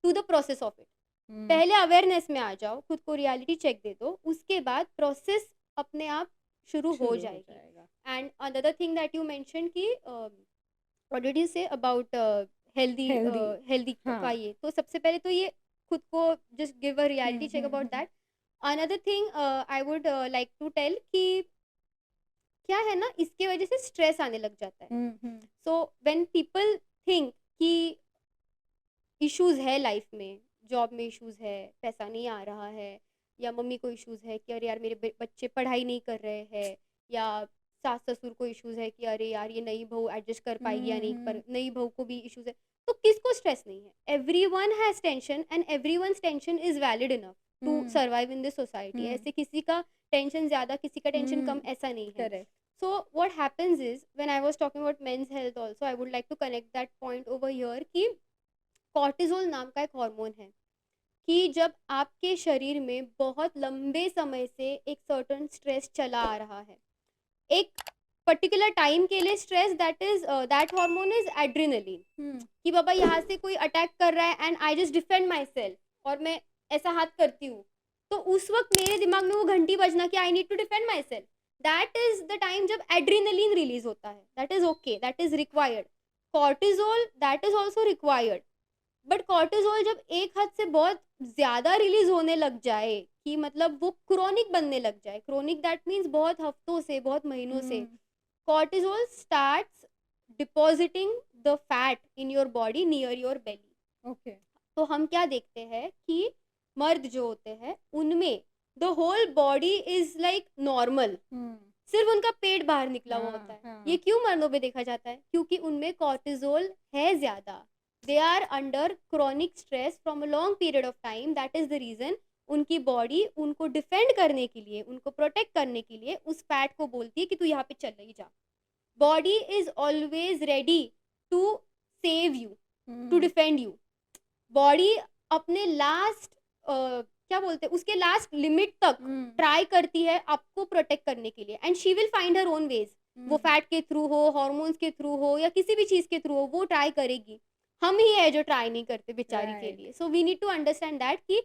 [SPEAKER 2] to the process of it
[SPEAKER 1] हुँ,
[SPEAKER 2] पहले awareness में आ जाओ खुद को reality check दे दो उसके बाद process अपने आप शुरू हो
[SPEAKER 1] शुरू हो
[SPEAKER 2] जाएगी
[SPEAKER 1] जाएगा,
[SPEAKER 2] and another thing that you mention कि what did you say about healthy
[SPEAKER 1] healthy,
[SPEAKER 2] healthy का
[SPEAKER 1] हाँ,
[SPEAKER 2] ये तो सबसे पहले तो ये खुद को just give a
[SPEAKER 1] um,
[SPEAKER 2] reality check
[SPEAKER 1] um,
[SPEAKER 2] about
[SPEAKER 1] um,
[SPEAKER 2] that another thing I would like to tell कि क्या है ना इसके वजह से स्ट्रेस आने लग जाता है
[SPEAKER 1] हुँ, हुँ,
[SPEAKER 2] सो व्हेन पीपल थिंक कि इश्यूज है लाइफ में जॉब में इश्यूज है पैसा नहीं आ रहा है या मम्मी को इश्यूज है कि अरे यार मेरे बच्चे पढ़ाई नहीं कर रहे हैं या सास ससुर को इश्यूज है कि अरे यार ये नई बहू एडजस्ट कर पाएगी या
[SPEAKER 1] हुँ,
[SPEAKER 2] नहीं पर
[SPEAKER 1] हुँ,
[SPEAKER 2] नई बहू को भी इश्यूज है तो किसको स्ट्रेस नहीं है everyone has tension and everyone tension is valid enough to
[SPEAKER 1] हुँ,
[SPEAKER 2] सर्वाइव इन दिस सोसाइटी
[SPEAKER 1] हुँ,
[SPEAKER 2] ऐसे किसी का टेंशन ज़्यादा किसी का टेंशन
[SPEAKER 1] हुँ,
[SPEAKER 2] कम ऐसा नहीं है
[SPEAKER 1] correct,
[SPEAKER 2] so what happens is when I was talking about men's health also I would like to connect that point over here कि कॉर्टिजोल नाम का एक हार्मोन है कि जब आपके शरीर में बहुत लंबे समय से एक सर्टेन स्ट्रेस चला आ रहा है, एक पर्टिकुलर टाइम के लिए stress, that hormone is adrenaline, कि बाबा यहाँ से कोई अटैक कर रहा है and I just defend my self और मैं ऐसा हाथ करती हूँ, तो उस वक्त मेरे दिमाग में वो घंटी बजना कि I need to defend myself. That is the time जब एड्रेनलिन रिलीज होता है, that is okay, that is required. Cortisol, that is also required. But cortisol जब एक हद से बहुत ज्यादा रिलीज होने लग जाए, कि मतलब वो क्रोनिक बनने लग जाए, क्रोनिक दैट मीन्स बहुत हफ्तों से, बहुत महीनों से, cortisol starts depositing the fat in your body near your belly।
[SPEAKER 1] Okay.
[SPEAKER 2] तो हम क्या देखते हैं कि मर्द जो होते हैं उनमें the whole body is like normal, सिर्फ उनका पेट बाहर निकला हुआ होता है। ये क्यों मर्दों पे देखा जाता है? क्योंकि उनमें कॉर्टिजोल है ज्यादा, they are under chronic stress from a long period of time, that is the reason उनकी बॉडी उनको डिफेंड करने के लिए, उनको प्रोटेक्ट करने के लिए उस फैट को बोलती है कि तू यहाँ पे चल ही जा। Body is always ready to save you, to defend you. Body अपने लास्ट क्या बोलते हैं, उसके लास्ट लिमिट तक ट्राई करती है आपको प्रोटेक्ट करने के लिए, and she will find her own ways. वो फैट के थ्रू हो, हॉर्मोन्स के थ्रू हो, या किसी भी चीज के थ्रू हो, वो ट्राई करेगी। हम ही है जो ट्राई नहीं करते बेचारी के लिए। So we need to understand that कि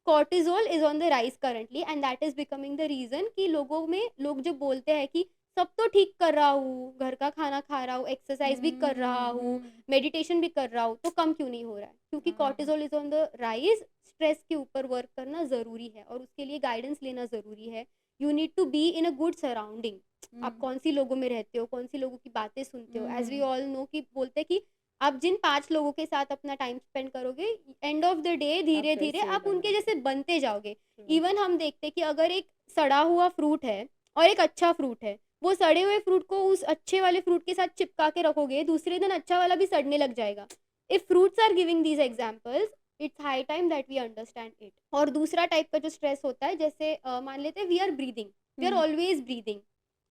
[SPEAKER 2] cortisol is on the rise currently, and that is becoming the reason कि लोगों में, लोग जब बोलते हैं कि सब तो ठीक कर रहा हूँ, घर का खाना खा रहा हूँ, एक्सरसाइज भी कर रहा हूँ, मेडिटेशन भी कर रहा हूँ, तो कम क्यों नहीं हो रहा है? क्योंकि cortisol is on the rise. Stress के ऊपर वर्क करना जरूरी है और उसके लिए गाइडेंस लेना जरूरी है। You need to be in a good surrounding. आप कौन सी लोगों में रहते हो, कौन सी लोगों की बातें सुनते हो। एज वी ऑल नो कि बोलते हैं कि आप जिन 5 लोगों के साथ अपना टाइम स्पेंड करोगे, एंड ऑफ द डे धीरे धीरे आप उनके जैसे बनते जाओगे। इवन हम देखते हैं कि अगर एक सड़ा हुआ फ्रूट है और एक अच्छा फ्रूट है, वो सड़े हुए फ्रूट को उस अच्छे वाले फ्रूट के साथ चिपका के रखोगे, दूसरे दिन अच्छा वाला भी सड़ने लग जाएगा। If fruits are giving these examples, it's high time that we understand it. और दूसरा टाइप का जो स्ट्रेस होता है, जैसे मान लेते हैं we are breathing, we are always breathing.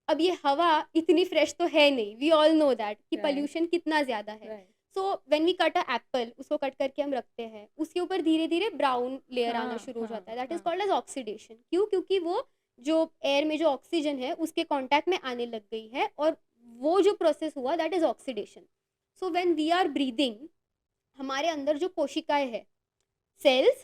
[SPEAKER 2] अब ये हवा इतनी फ्रेश तो है नहीं, वी ऑल नो दैट कि पॉल्यूशन कितना ज्यादा है। So when we cut a apple, उसको कट करके हम रखते हैं, उसके ऊपर धीरे धीरे ब्राउन लेयर आना शुरू हो जाता है, that is called as oxidation. क्यों? क्योंकि वो जो एयर में जो ऑक्सीजन है उसके कांटेक्ट में आने लग गई है, और वो जो प्रोसेस हुआ that is oxidation. So when we are breathing, हमारे अंदर जो कोशिकाएं है, cells,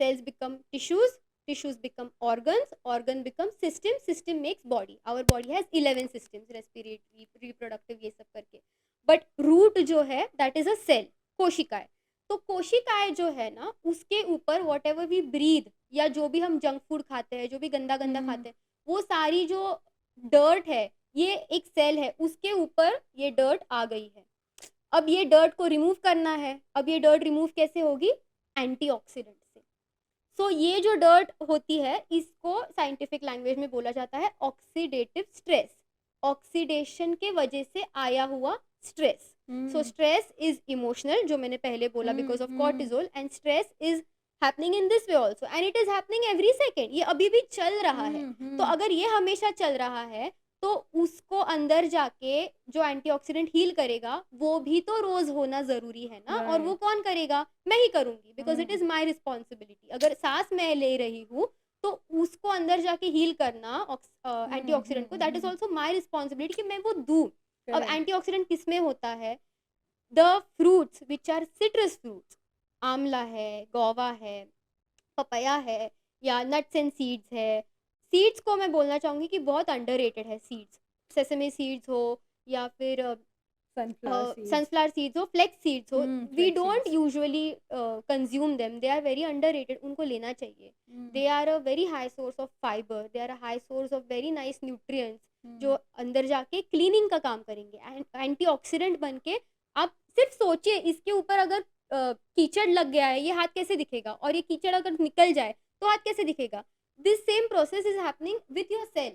[SPEAKER 2] cells become tissues, tissues become organs, organ become system, system makes body। our body has 11 systems, respiratory, reproductive, ये सब करके। but root जो है that is a cell, कोशिकाएं। तो कोशिकाएं जो है ना, उसके ऊपर वॉट एवर वी ब्रीद, या जो भी हम जंक फूड खाते हैं, जो भी गंदा गंदा खाते हैं, वो सारी जो डर्ट है, ये एक सेल है, उसके ऊपर ये डर्ट आ गई है। अब ये डर्ट को रिमूव करना है। अब ये डर्ट रिमूव कैसे होगी? एंटीऑक्सीडेंट से। सो ये जो डर्ट होती है, इसको साइंटिफिक लैंग्वेज में बोला जाता है ऑक्सीडेटिव स्ट्रेस। ऑक्सीडेशन के वजह से आया हुआ stress. So stress is emotional, जो मैंने पहले बोला, because of cortisol, and stress is happening in this way also, and it is happening every second. ये अभी भी चल रहा है। तो अगर ये हमेशा चल रहा है, तो उसको अंदर जाके जो एंटीऑक्सीडेंट हील करेगा, वो भी तो रोज होना जरूरी है ना। और वो कौन करेगा? मैं ही करूंगी, because it is my responsibility. अगर सांस मैं ले रही हूँ, तो उसको अंदर जाके हील करना एंटीऑक्सीडेंट को, that is also my responsibility कि मैं वो दूं। अब एंटीऑक्सीडेंट किस में होता है? The fruits which are citrus fruits, amla है, गोवा है, पपाया है, या नट्स एंड सीड्स है। सीड्स को मैं बोलना चाहूंगी कि बहुत अंडररेटेड है सीड्स। सेसमे सीड्स हो, या फिर सनफ्लावर सीड्स हो, फ्लेक्स सीड्स हो, we don't usually consume them, they are very underrated. उनको लेना चाहिए। They are a very high source of fibre, they are a high source of very nice nutrients, जो अंदर जाके क्लीनिंग का काम करेंगे, एंटीऑक्सीडेंट बन के। आप सिर्फ सोचिए, इसके ऊपर अगर कीचड़ लग गया है, ये हाथ कैसे दिखेगा? और ये कीचड़ अगर निकल जाए तो हाथ कैसे दिखेगा? This same process is happening with your cell.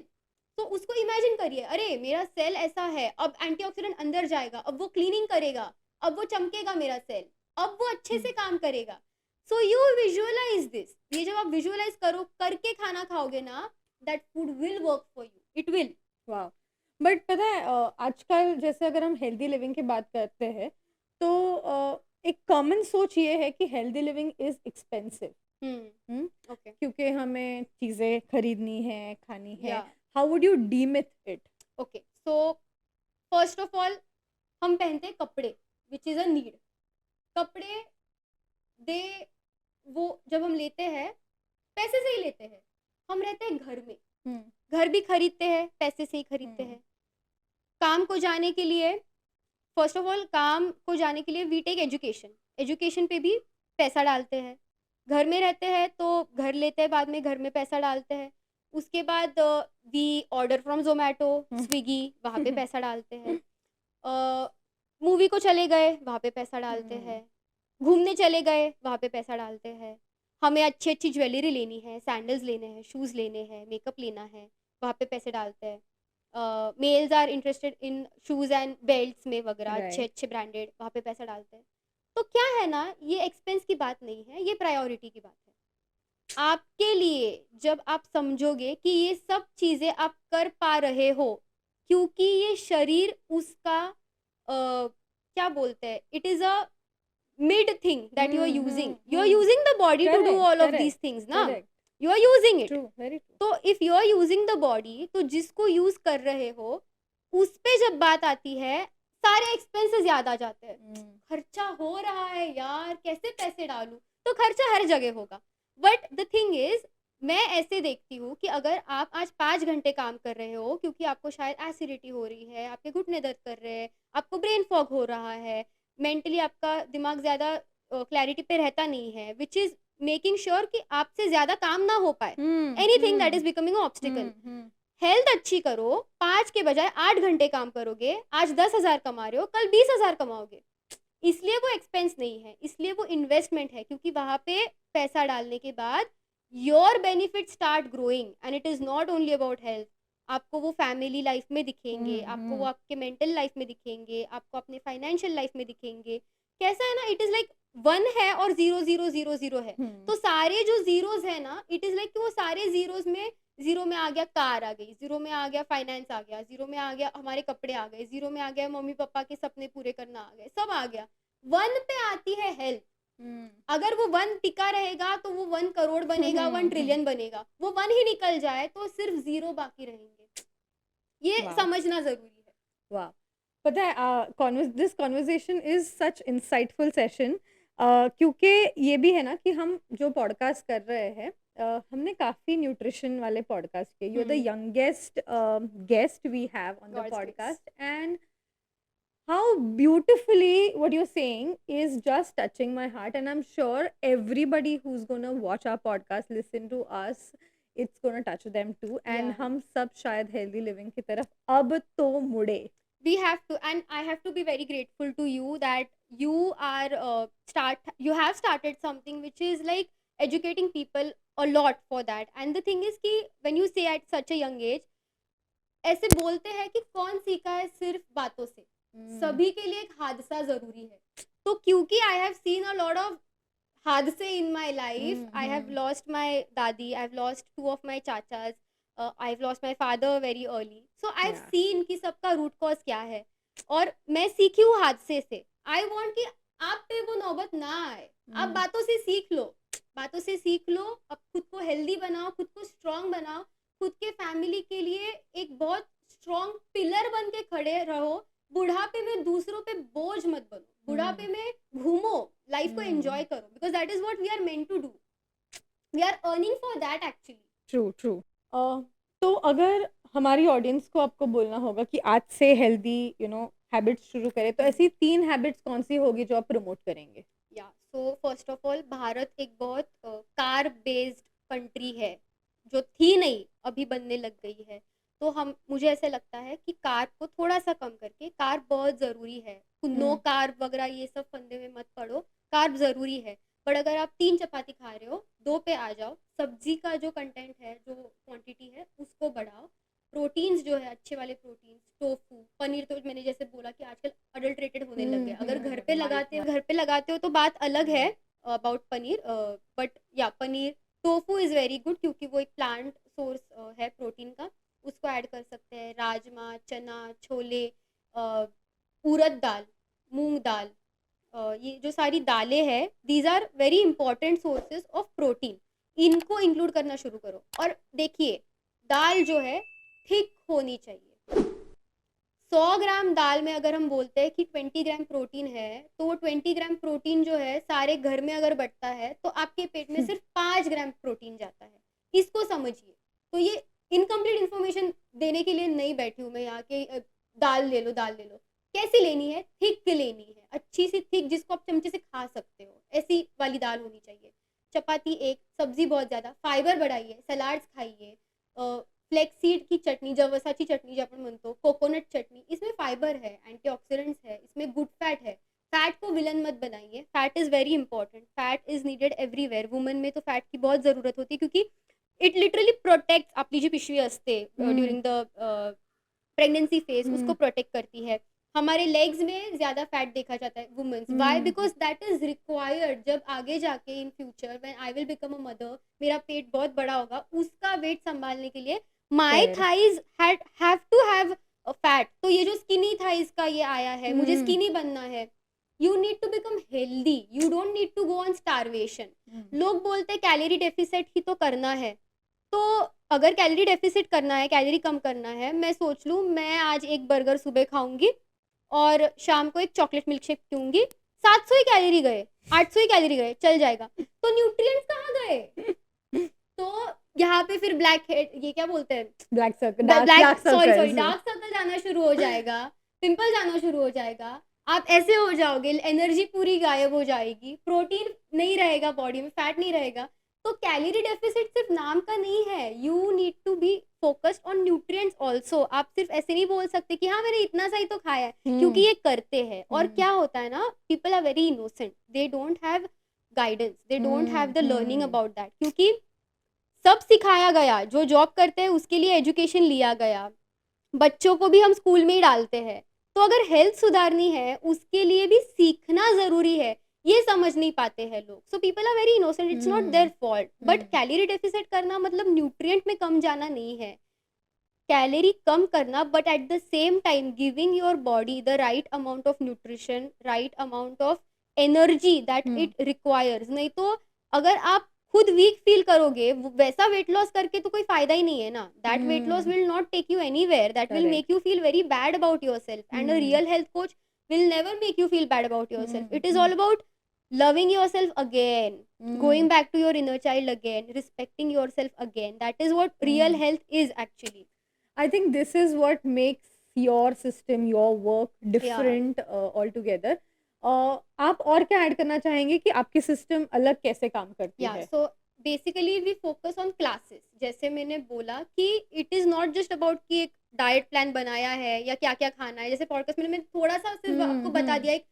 [SPEAKER 2] तो उसको इमेजिन करिए, अरे मेरा सेल ऐसा है, अब एंटीऑक्सीडेंट अंदर जाएगा, अब वो क्लीनिंग करेगा, अब वो चमकेगा मेरा सेल, अब वो अच्छे से काम करेगा। So you visualise this. ये जब आप विजुअलाइज करो, करके खाना खाओगे ना, that food will work for you, it will.
[SPEAKER 1] वाह! बट पता है आजकल जैसे अगर हम हेल्दी लिविंग की बात करते हैं, तो एक कॉमन सोच ये है कि healthy living is expensive.
[SPEAKER 2] Okay
[SPEAKER 1] क्योंकि हमें चीज़ें खरीदनी है, खानी है।
[SPEAKER 2] या
[SPEAKER 1] how would you demyth it?
[SPEAKER 2] Okay so first of all हम पहनते हैं कपड़े विच इज़ अ नीड। कपड़े दे वो जब हम लेते हैं पैसे से ही लेते हैं। हम रहते हैं घर में, घर भी खरीदते हैं पैसे से ही खरीदते हैं। काम को जाने के लिए फर्स्ट ऑफ ऑल काम को जाने के लिए वी टेक एजुकेशन, एजुकेशन पे भी पैसा डालते हैं। घर में रहते हैं तो घर लेते हैं, बाद में घर में पैसा डालते हैं। उसके बाद we order from Zomato, Swiggy, वहाँ पे पैसा डालते हैं। मूवी को चले गए वहाँ पे पैसा डालते हैं। घूमने चले गए वहाँ पे पैसा डालते हैं। हमें अच्छी अच्छी ज्वेलरी लेनी है, सैंडल्स लेने हैं, शूज़ लेने हैं, मेकअप लेना है, वहाँ पे पैसे डालते हैं। Males are interested in shoes and belts में वगैरह, अच्छे
[SPEAKER 1] राइट।
[SPEAKER 2] अच्छे ब्रांडेड, वहाँ पे पैसा डालते हैं। तो क्या है ना, ये एक्सपेंस की बात नहीं है, ये प्रायोरिटी की बात है। आपके लिए जब आप समझोगे कि ये सब चीज़ें आप कर पा रहे हो क्योंकि ये शरीर उसका क्या बोलते हैं, it is a mid thing that you are using the body to do
[SPEAKER 1] correct,
[SPEAKER 2] all of these
[SPEAKER 1] correct,
[SPEAKER 2] things ना,
[SPEAKER 1] correct.
[SPEAKER 2] You are using it.
[SPEAKER 1] True, very true.
[SPEAKER 2] तो if you are using the body, तो जिसको use कर रहे हो उस पे जब बात आती है सारे एक्सपेंसेस याद आ जाते हैं। खर्चा हो रहा है यार, कैसे पैसे डालूं, तो खर्चा हर जगह होगा। बट द थिंग इज, मैं ऐसे देखती हूँ कि अगर आप आज 5 घंटे काम कर रहे हो क्योंकि आपको शायद एसिडिटी हो रही है, आपके घुटने दर्द कर रहे हैं, आपको ब्रेन फॉग हो रहा है, मेंटली आपका दिमाग ज़्यादा क्लैरिटी पे रहता नहीं है, विच इज़ मेकिंग श्योर कि आपसे ज़्यादा काम ना हो पाए, anything that is becoming obstacle. Health अच्छी करो, 5 के बजाय 8 घंटे काम करोगे, आज 10,000 कमा रहे हो, कल 20,000 कमाओगे। इसलिए वो एक्सपेंस नहीं है, इसलिए वो इन्वेस्टमेंट है, क्योंकि वहां पे पैसा डालने के बाद your benefit start growing and it is not only about health. आपको वो फैमिली लाइफ में दिखेंगे, आपको वो आपके मेंटल लाइफ में दिखेंगे, आपको अपने फाइनेंशियल लाइफ में दिखेंगे। कैसा है ना, इट इज लाइक 1 है और 0 0 0 0 है। तो सारे जो जीरोज है ना, इट इज लाइक कि वो सारे जीरोज में, जीरो में आ गया कार आ गई, जीरो में आ गया फाइनेंस आ गया, जीरो में आ गया हमारे कपड़े आ गए, जीरो में आ गया मम्मी पापा के सपने पूरे करना आ गए, सब आ गया। 1 पे आती है हेल्थ। अगर वो 1 टिका रहेगा तो वो 1 करोड़ बनेगा, 1 ट्रिलियन बनेगा। वो 1 ही निकल जाए तो सिर्फ जीरो बाकी रहेंगे। ये
[SPEAKER 1] वाह,
[SPEAKER 2] समझना जरूरी है।
[SPEAKER 1] वाह। पता है, this conversation is such insightful session. क्योंकि ये भी है ना कि हम जो पॉडकास्ट कर रहे हैं, हमने काफ़ी न्यूट्रिशन वाले पॉडकास्ट किए। You are the youngest guest we have on the
[SPEAKER 2] God's grace.
[SPEAKER 1] Podcast, and how beautifully what you're saying is just touching my heart, and I'm sure everybody who's gonna watch our podcast, listen to us, it's gonna touch them too, and
[SPEAKER 2] Yeah.
[SPEAKER 1] हम सब शायद healthy living की तरफ अब तो मुड़े।
[SPEAKER 2] We have to, and I have to be very grateful to you that you are you have started something which is like educating people a lot for that. And the thing is कि when you say at such a young age, ऐसे बोलते हैं कि कौन सीखा है सिर्फ बातों से, सभी के लिए एक हादसा जरूरी है। तो क्योंकि I have seen a lot of हादसे in my life, I have lost my dadi, I have lost 2 of my चाचाज, I have lost my father very early. So I have
[SPEAKER 1] Yeah.
[SPEAKER 2] Seen कि सबका रूट कॉज क्या है, और मैं सीखी हूँ हादसे से। आई वॉन्ट कि आप पे वो नौबत ना आए। आप बातों से सीख लो, बातों से सीख लो, अब खुद को हेल्दी बनाओ, खुद को स्ट्रांग बनाओ, खुद के फैमिली के लिए एक बहुत स्ट्रांग पिलर बन के खड़े रहो। बुढ़ापे में दूसरों पे बोझ मत बनो, बुढ़ापे में घूमो, लाइफ को एंजॉय करो, because that is what we are meant to do. We are earning for that actually.
[SPEAKER 1] True, true. तो अगर हमारी ऑडियंस को आपको बोलना होगा कि आज से हेल्दी हैबिट्स शुरू करें, तो ऐसी 3 हैबिट्स कौन सी होगी जो आप प्रमोट करेंगे?
[SPEAKER 2] या सो फर्स्ट ऑफ ऑल, भारत एक बहुत कार बेस्ड कंट्री है, जो थी नहीं, अभी बनने लग गई है। तो हम, मुझे ऐसे लगता है कि कार को थोड़ा सा कम करके, कार बहुत ज़रूरी है, नो कार वगैरह ये सब फंदे में मत पड़ो, कार ज़रूरी है। पर अगर आप 3 चपाती खा रहे हो, 2 पे आ जाओ, सब्जी का जो कंटेंट है, जो क्वांटिटी है, उसको बढ़ाओ। प्रोटीन्स जो है, अच्छे वाले प्रोटीन्स, टोफू, पनीर, तो मैंने जैसे बोला कि आजकल अडल्ट्रेटेड होने लग गया। अगर घर पे लगाते हो तो बात अलग है अबाउट पनीर, बट या paneer, tofu is very good क्योंकि वो एक प्लांट सोर्स है प्रोटीन का, उसको ऐड कर सकते हैं। राजमा, चना, छोले, उड़द दाल, मूंग दाल, ये जो सारी दालें हैं, these are very important sources of protein, इनको इंक्लूड करना शुरू करो। और देखिए, दाल जो है थिक होनी चाहिए। 100 ग्राम दाल में अगर हम बोलते हैं कि 20 ग्राम प्रोटीन है, तो वो 20 ग्राम प्रोटीन जो है सारे घर में अगर बटता है तो आपके पेट में सिर्फ 5 ग्राम प्रोटीन जाता है। इसको समझिए। तो ये इनकम्प्लीट इन्फॉर्मेशन देने के लिए नहीं बैठी हूँ मैं यहाँ के दाल ले लो, दाल ले लो। कैसी लेनी है? थिक लेनी है, अच्छी सी थिक, जिसको आप चमचे से खा सकते हो, ऐसी वाली दाल होनी चाहिए। चपाती एक, सब्जी बहुत ज़्यादा, फाइबर बढ़ाइए, सलाड्स खाइए, फ्लेक्सीड की चटनी, जवसाची चटनी जो आपण म्हणतो, कोकोनट चटनी, इसमें फाइबर है, एंटीऑक्सीडेंट्स है, इसमें गुड फैट है। फैट को विलन मत बनाइए, fat is very important, fat is needed everywhere. Woman में तो फॅट की बहुत ज़रूरत होती है, क्योंकि इट लिटरली प्रोटेक्ट, आपली जी पिशवी असते ड्यूरिंग द प्रेगनेंसी फेज, उसको प्रोटेक्ट करती है। हमारे लेग्स में ज़्यादा फैट देखा जाता है women's, why? Because that is required. जब आगे जाके in future when I will become a mother, मेरा पेट बहुत बड़ा होगा, उसका वेट संभालने के लिए my
[SPEAKER 1] Fair.
[SPEAKER 2] Thighs have to have fat. तो ये जो स्किनी थाइज का ये आया है, मुझे स्किनी बनना है, you need to become healthy, you don't need to go on starvation. लोग बोलते हैं कैलोरी डेफिसिट ही तो करना है, तो अगर कैलोरी डेफिसिट करना है, कैलोरी कम करना है, मैं सोच लूँ मैं आज एक बर्गर सुबह खाऊंगी और शाम को एक चॉकलेट मिल्क शेक पीऊंगी, 700 ही कैलोरी गए, 800 ही कैलोरी गए, चल जाएगा। तो न्यूट्रिएंट्स कहाँ गए? तो यहाँ पे फिर ब्लैक हेड, ये क्या बोलते हैं,
[SPEAKER 1] black circle,
[SPEAKER 2] black,
[SPEAKER 1] dark
[SPEAKER 2] sorry
[SPEAKER 1] circles.
[SPEAKER 2] Dark circle जाना शुरू हो जाएगा, पिंपल जाना शुरू हो जाएगा, आप ऐसे हो जाओगे, एनर्जी पूरी गायब हो जाएगी, प्रोटीन नहीं रहेगा बॉडी में, फैट नहीं रहेगा। तो कैलोरी डेफिसिट सिर्फ नाम का नहीं है, you need to be focused on nutrients also. आप सिर्फ ऐसे नहीं बोल सकते कि हाँ मैंने इतना सा ही तो खाया है, क्योंकि ये करते हैं। और क्या होता है ना, people are very innocent, they don't have guidance, they don't have the learning about that, क्योंकि सब सिखाया गया, जो जॉब करते हैं उसके लिए एजुकेशन लिया गया, बच्चों को भी हम स्कूल में ही डालते हैं। तो अगर हेल्थ सुधारनी है, उसके लिए भी सीखना जरूरी है, ये समझ नहीं पाते हैं लोग। So people are very innocent, it's not their fault. But calorie deficit करना मतलब न्यूट्रिएंट में कम जाना नहीं है, कैलोरी कम करना, but at the same time giving your body the right amount of nutrition, right amount of energy that it requires. नहीं तो अगर आप खुद वीक फील करोगे, वैसा वेट लॉस करके तो कोई फायदा ही नहीं है ना। That weight loss will not take you anywhere, that will make you feel very bad about yourself, and a real health coach will never make you feel bad about yourself. It is all about loving yourself again, going back to your inner child again, respecting yourself again. That is what real health is actually.
[SPEAKER 1] I think this is what makes your system, your work
[SPEAKER 2] Yeah.
[SPEAKER 1] different altogether. आप और क्या add करना चाहेंगे कि आपकी system अलग कैसे काम करती
[SPEAKER 2] Yeah,
[SPEAKER 1] है?
[SPEAKER 2] so basically we focus on classes. जैसे मैंने बोला कि it is not just about कि एक डाइट प्लान बनाया है या क्या क्या खाना है। जैसे पॉडकास्ट में मैंने थोड़ा सा सिर्फ आपको बता दिया, एक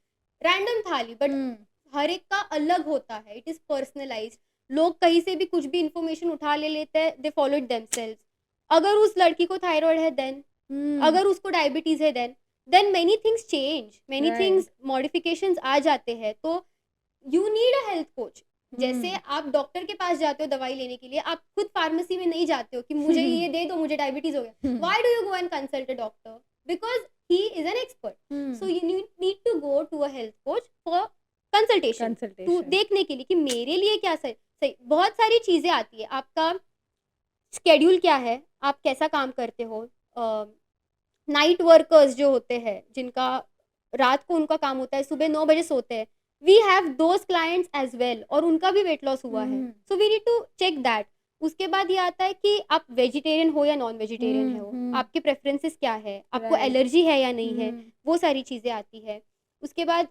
[SPEAKER 2] रैंडम थाली, बट हर एक का अलग होता है, इट इज पर्सनलाइज्ड। लोग कहीं से भी कुछ भी इंफॉर्मेशन उठा ले लेते हैं, दे फॉलो इट देमसेल्व्स। अगर उस लड़की को थायराइड है देन, अगर उसको डायबिटीज है then many things change, many things modifications आ जाते हैं। तो you need a health coach. जैसे आप डॉक्टर के पास जाते हो दवाई लेने के लिए, आप खुद फार्मेसी में नहीं जाते हो कि मुझे ये दे दो, मुझे डायबिटीज हो गया। Why do you go and consult a doctor? Because he is an expert. So you need to go to a health coach for consultation, to देखने के लिए कि मेरे लिए क्या सही सही। बहुत सारी चीजें आती है, आपका स्केड्यूल क्या है, आप कैसा काम करते हो। नाइट वर्कर्स जो होते हैं, जिनका रात को उनका काम होता है, सुबह 9 बजे सोते हैं, we have those clients as well, और उनका भी वेट लॉस हुआ है। So we need to check that. उसके बाद ये आता है कि आप वेजिटेरियन हो या नॉन वेजिटेरियन हो, आपके प्रेफरेंसेस क्या है, आपको एलर्जी है या नहीं है, वो सारी चीज़ें आती है। उसके बाद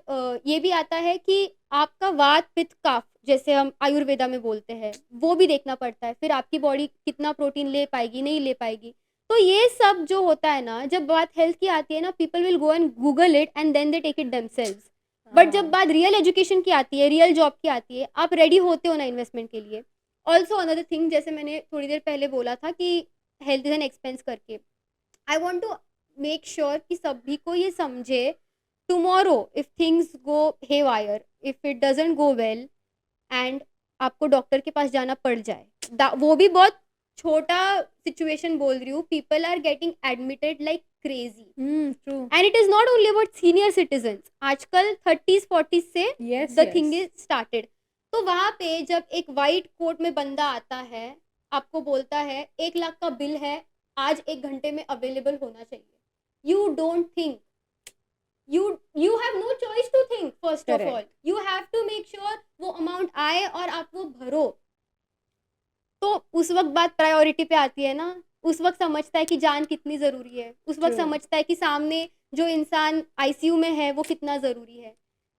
[SPEAKER 2] ये भी आता है कि आपका वात पित्त कफ, जैसे हम आयुर्वेदा में बोलते हैं, वो भी देखना पड़ता है। फिर आपकी बॉडी कितना प्रोटीन ले पाएगी, नहीं ले पाएगी। तो ये सब जो होता है ना, जब बात हेल्थ की आती है ना, people will go and Google it and then they take it themselves. But जब बात रियल एजुकेशन की आती है, रियल जॉब की आती है, आप रेडी होते हो ना इन्वेस्टमेंट के लिए। ऑल्सो अनदर थिंग, जैसे मैंने थोड़ी देर पहले बोला था कि हेल्थ इज एन एक्सपेंस करके, I want to make sure कि सभी को ये समझे, tomorrow if things go haywire, if it doesn't go well and आपको डॉक्टर के पास जाना पड़ जाए, वो भी बहुत छोटा सिचुएशन बोल रही हूँ, people are getting admitted like crazy.
[SPEAKER 1] True.
[SPEAKER 2] And it is not only about senior citizens. आजकल 30s 40s से
[SPEAKER 1] Yes,
[SPEAKER 2] the thing
[SPEAKER 1] yes.
[SPEAKER 2] is started. तो वहाँ पे जब एक वाइट कोट में बंदा आता है, आपको बोलता है 1 लाख का बिल है, आज 1 घंटे में अवेलेबल होना चाहिए. You don't think. You have no choice to think. First of all,
[SPEAKER 1] Correct.
[SPEAKER 2] you have to make sure वो अमाउंट आए और आप वो भरो. तो उस वक्त बात प्रायोरिटी पे आती है ना. उस वक्त समझता है कि जान कितनी ज़रूरी है. उस वक्त
[SPEAKER 1] True.
[SPEAKER 2] समझता है कि सामने जो इंसान आईसीयू में है वो कितना ज़रूरी है.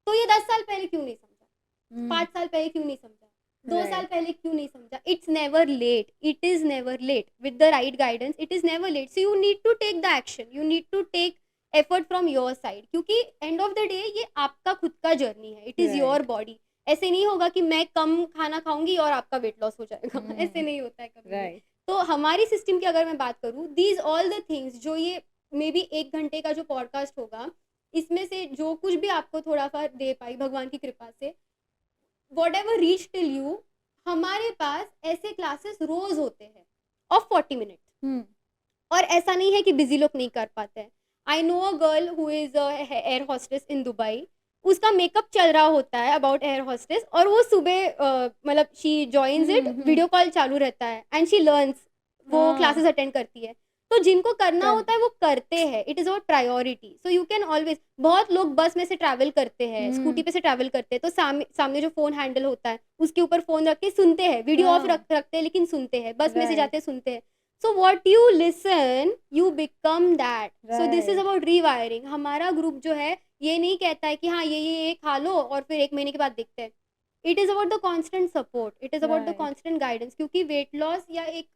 [SPEAKER 2] तो ये 10 साल पहले क्यों नहीं समझा, 5 साल पहले क्यों नहीं समझा, 2 साल
[SPEAKER 1] Right.
[SPEAKER 2] पहले क्यों नहीं समझा. It's never late. It is never late. With the right guidance it is never late. So you need to take the action. You need to take effort from your side. क्योंकि end of the day ये आपका खुद का journey है. It is your
[SPEAKER 1] Right.
[SPEAKER 2] Body. ऐसे नहीं होगा कि मैं कम खाना खाऊंगी और आपका वेट लॉस हो जाएगा. ऐसे नहीं होता है कभी भी.
[SPEAKER 1] Right.
[SPEAKER 2] तो हमारी सिस्टम की अगर मैं बात करूँ, दीज ऑल द थिंग्स जो ये मे बी 1 घंटे का जो पॉडकास्ट होगा, इसमें से जो कुछ भी आपको थोड़ा सा दे पाई भगवान की कृपा से, what ever reach till you, हमारे पास ऐसे क्लासेस रोज होते हैं ऑफ 40 मिनट. और ऐसा नहीं है कि बिजी लोग नहीं कर पाते हैं. I know a girl who is air hostess in Dubai. उसका मेकअप चल रहा होता है अबाउट एयर हॉस्टेस, और वो सुबह मतलब she joins it, video call चालू रहता है एंड शी लर्न्स. वो
[SPEAKER 1] हाँ.
[SPEAKER 2] क्लासेस अटेंड करती है. तो जिनको करना
[SPEAKER 1] Correct.
[SPEAKER 2] होता है वो करते हैं. It is about priority. So you can always. बहुत लोग बस में से ट्रैवल करते हैं, स्कूटी पे से ट्रैवल करते हैं, तो सामने जो फोन हैंडल होता है उसके ऊपर फोन रख के सुनते हैं. वीडियो ऑफ
[SPEAKER 1] हाँ.
[SPEAKER 2] रखते हैं लेकिन सुनते हैं. बस में से
[SPEAKER 1] Right.
[SPEAKER 2] जाते हैं सुनते हैं. So what you listen, you become that. So this is
[SPEAKER 1] Right.
[SPEAKER 2] about rewiring. हमारा ग्रुप जो है ये नहीं कहता है कि हाँ ये खा लो और फिर 1 महीने के बाद देखते हैं. It is about the constant support. It is about the
[SPEAKER 1] Right.
[SPEAKER 2] constant guidance. क्योंकि वेट लॉस या एक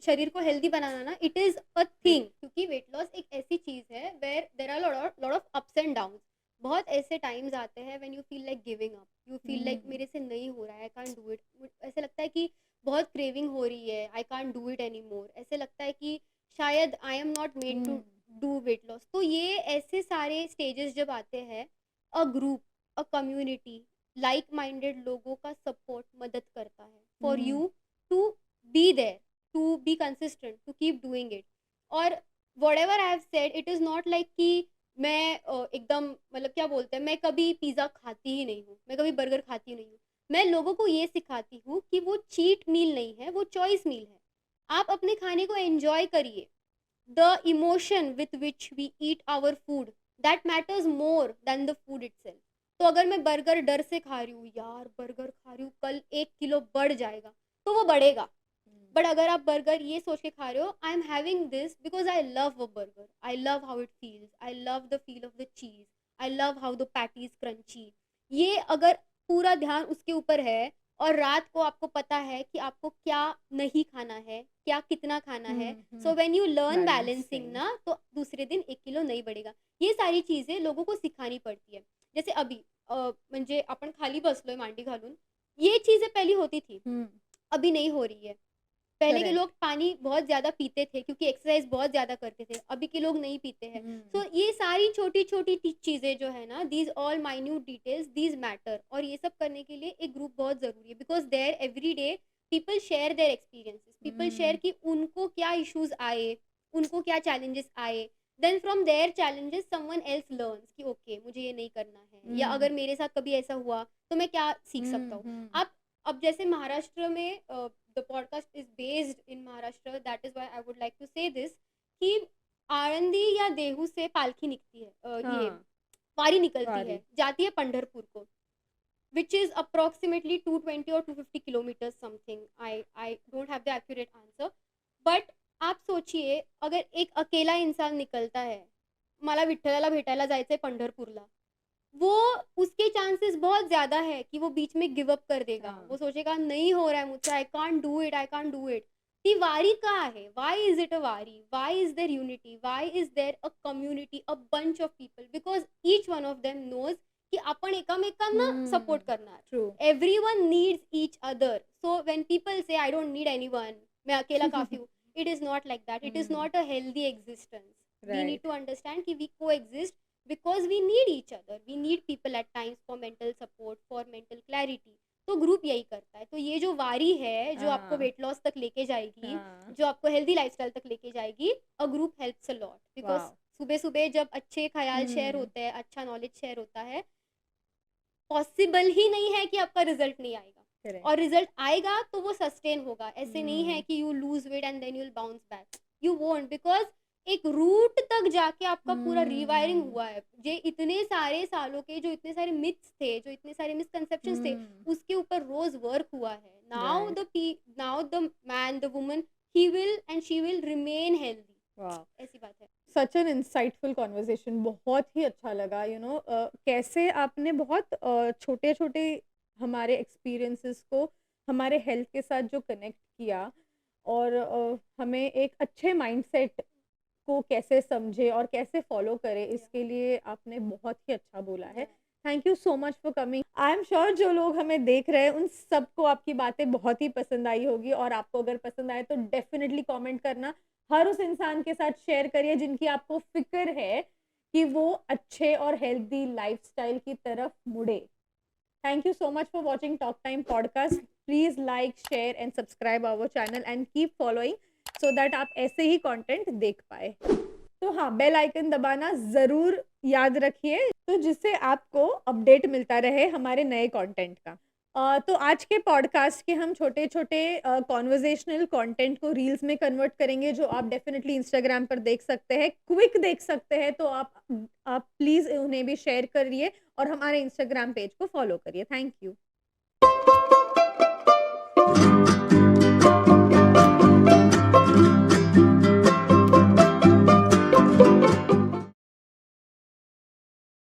[SPEAKER 2] शरीर को हेल्दी बनाना ना, इट इज अ थिंग. क्योंकि वेट लॉस एक ऐसी चीज है where there are lot of ups and downs. बहुत ऐसे टाइम्स आते हैं when you feel like giving up. You feel like मेरे से नहीं हो रहा है, आई कांट डू इट. ऐसे लगता है कि बहुत क्रेविंग हो रही है, I can't do it any more. ऐसे लगता है कि शायद I am not made to do weight loss. तो ये ऐसे सारे स्टेजेस जब आते हैं, a group, a community, like minded लोगों का सपोर्ट मदद करता है for you to be there, to be consistent, to keep doing it. और whatever I have said, it is not like कि मैं एकदम मतलब क्या बोलते हैं, मैं कभी पिज़्ज़ा खाती ही नहीं हूँ, मैं कभी बर्गर खाती नहीं हूँ. मैं लोगों को ये सिखाती हूँ कि वो चीट मील नहीं है, वो चॉइस मील है. आप अपने खाने को एंजॉय करिए. The emotion with which we eat our food, that matters more than the food itself. तो अगर मैं बर्गर डर से खा रही हूँ, यार बर्गर खा रही हूँ कल 1 किलो बढ़ जाएगा, तो वो बढ़ेगा. बट अगर आप बर्गर ये सोच के खा रहे हो, I am having this because I love a burger, I love how it feels, I love the feel of the cheese, I love how the patty is crunchy. ये अगर पूरा ध्यान उसके ऊपर है और रात को आपको पता है कि आपको क्या नहीं खाना है, क्या कितना खाना है, so when you learn balancing
[SPEAKER 1] Balancing.
[SPEAKER 2] ना, तो दूसरे दिन 1 किलो नहीं बढ़ेगा. ये सारी चीजें लोगों को सिखानी पड़ती है. जैसे अभी म्हणजे आपण खाली बसलोय मांडी घालून, ये चीजें पहले होती थी, अभी नहीं हो रही है. पहले के
[SPEAKER 1] Correct.
[SPEAKER 2] लोग पानी बहुत ज़्यादा पीते थे क्योंकि एक्सरसाइज बहुत ज़्यादा करते थे. अभी के लोग नहीं पीते हैं. सो ये सारी छोटी-छोटी चीज़ें जो है ना, these all minute details, these matter. और ये सब करने के लिए एक ग्रुप बहुत ज़रूरी है, because there every day people share their experiences. People share कि उनको क्या इश्यूज़ आए, उनको क्या चैलेंजेस आए. Then from their challenges someone else learns कि ओके मुझे ये नहीं करना है, या अगर मेरे साथ कभी ऐसा हुआ तो मैं क्या सीख सकता हूँ. आप अब जैसे महाराष्ट्र में the podcast is based in Maharashtra, that is why I would like to say this, कि आळंदी या देहू से पालखी निकलती है, ये
[SPEAKER 1] हाँ.
[SPEAKER 2] वारी निकलती
[SPEAKER 1] वारी.
[SPEAKER 2] है, जाती है पंढरपुर को, which is approximately 220 or 250 kilometers something. I don't have the accurate answer, but आप सोचिए अगर एक अकेला इंसान निकलता है, मला विठ्ठलाला भेटायला जायचंय पंढरपूरला, वो उसके चांसेस बहुत ज़्यादा है कि वो बीच में गिव अप कर देगा.
[SPEAKER 1] हाँ.
[SPEAKER 2] वो सोचेगा नहीं हो रहा है मुझसे, I can't do it, I can't do it. ती वारी का है. व्हाई इज इट अ वारी? Why is there unity? Why is there a community, a bunch of people? Because each one of them knows की आपण एकामेकांना support करणार.
[SPEAKER 1] True.
[SPEAKER 2] Everyone needs each other. So when people say I don't need anyone, मैं अकेला काफी हूँ, it is not like that. It is not a healthy existence. We need
[SPEAKER 1] Right.
[SPEAKER 2] To understand कि we coexist because we need each other. We need people at times for mental support, for mental clarity. तो group यही करता है. तो ये जो वारी है जो आपको
[SPEAKER 1] हाँ.
[SPEAKER 2] वेट लॉस तक लेके जाएगी,
[SPEAKER 1] हाँ.
[SPEAKER 2] जो आपको हेल्दी लाइफस्टाइल तक लेके जाएगी, a group helps a lot because
[SPEAKER 1] Wow.
[SPEAKER 2] सुबह-सुबह जब अच्छे ख़्याल शेयर
[SPEAKER 1] हम्म।
[SPEAKER 2] होते हैं, अच्छा नॉलेज शेयर होता है, पॉसिबल ही नहीं है कि आपका रिज़ल्ट नहीं आएगा,
[SPEAKER 1] करेक्ट।
[SPEAKER 2] और रिज़ल्ट आएगा तो वो सस्टेन होगा। ऐसे नहीं है
[SPEAKER 1] हम्म।
[SPEAKER 2] कि you lose weight and then you will bounce back, you won't, because एक रूट तक जाके आपका पूरा रिवायरिंग
[SPEAKER 1] हम्म।
[SPEAKER 2] हुआ है। ये इतने सारे सालों के जो इतने सारे मिथ्स थे, जो इतने सारे मिसकंसेप्शंस थे,
[SPEAKER 1] हम्म।
[SPEAKER 2] उसके ऊपर रोज़ वर्क हुआ है।
[SPEAKER 1] Right.
[SPEAKER 2] Now the man, the woman, he will and she will remain healthy.
[SPEAKER 1] वाह।
[SPEAKER 2] ऐसी बात है।
[SPEAKER 1] सच एन इंसाइटफुल कॉन्वर्सेशन, बहुत ही अच्छा लगा। कैसे आपने बहुत छोटे छोटे हमारे एक्सपीरियंसेस को हमारे हेल्थ के साथ जो कनेक्ट किया, और हमें एक अच्छे माइंडसेट को कैसे समझे और कैसे फॉलो करे,
[SPEAKER 2] या
[SPEAKER 1] इसके लिए आपने बहुत ही अच्छा बोला है।
[SPEAKER 2] या
[SPEAKER 1] thank you so much for coming. I am sure जो लोग हमें देख रहे हैं उन सबको आपकी बातें बहुत ही पसंद आई होगी, और आपको अगर पसंद आए तो डेफिनेटली कमेंट करना। हर उस इंसान के साथ शेयर करिए जिनकी आपको फिक्र है कि वो अच्छे और हेल्दी लाइफस्टाइल की तरफ मुड़े। Thank you so much for watching Talk Time podcast. Please like, share and subscribe our channel and keep following so that आप ऐसे ही कंटेंट देख पाए। तो हाँ, बेल आइकन दबाना ज़रूर याद रखिए, तो जिससे आपको अपडेट मिलता रहे हमारे नए कंटेंट का। तो आज के पॉडकास्ट के हम छोटे-छोटे कन्वर्सेशनल कंटेंट को रील्स में कन्वर्ट करेंगे, जो आप डेफिनिटली इंस्टाग्राम पर देख सकते हैं, क्विक देख सकते हैं, तो आप प्लीज़ उन्हें भी शेयर करिए और हमारे इंस्टाग्राम पेज को फॉलो करिए। Thank you.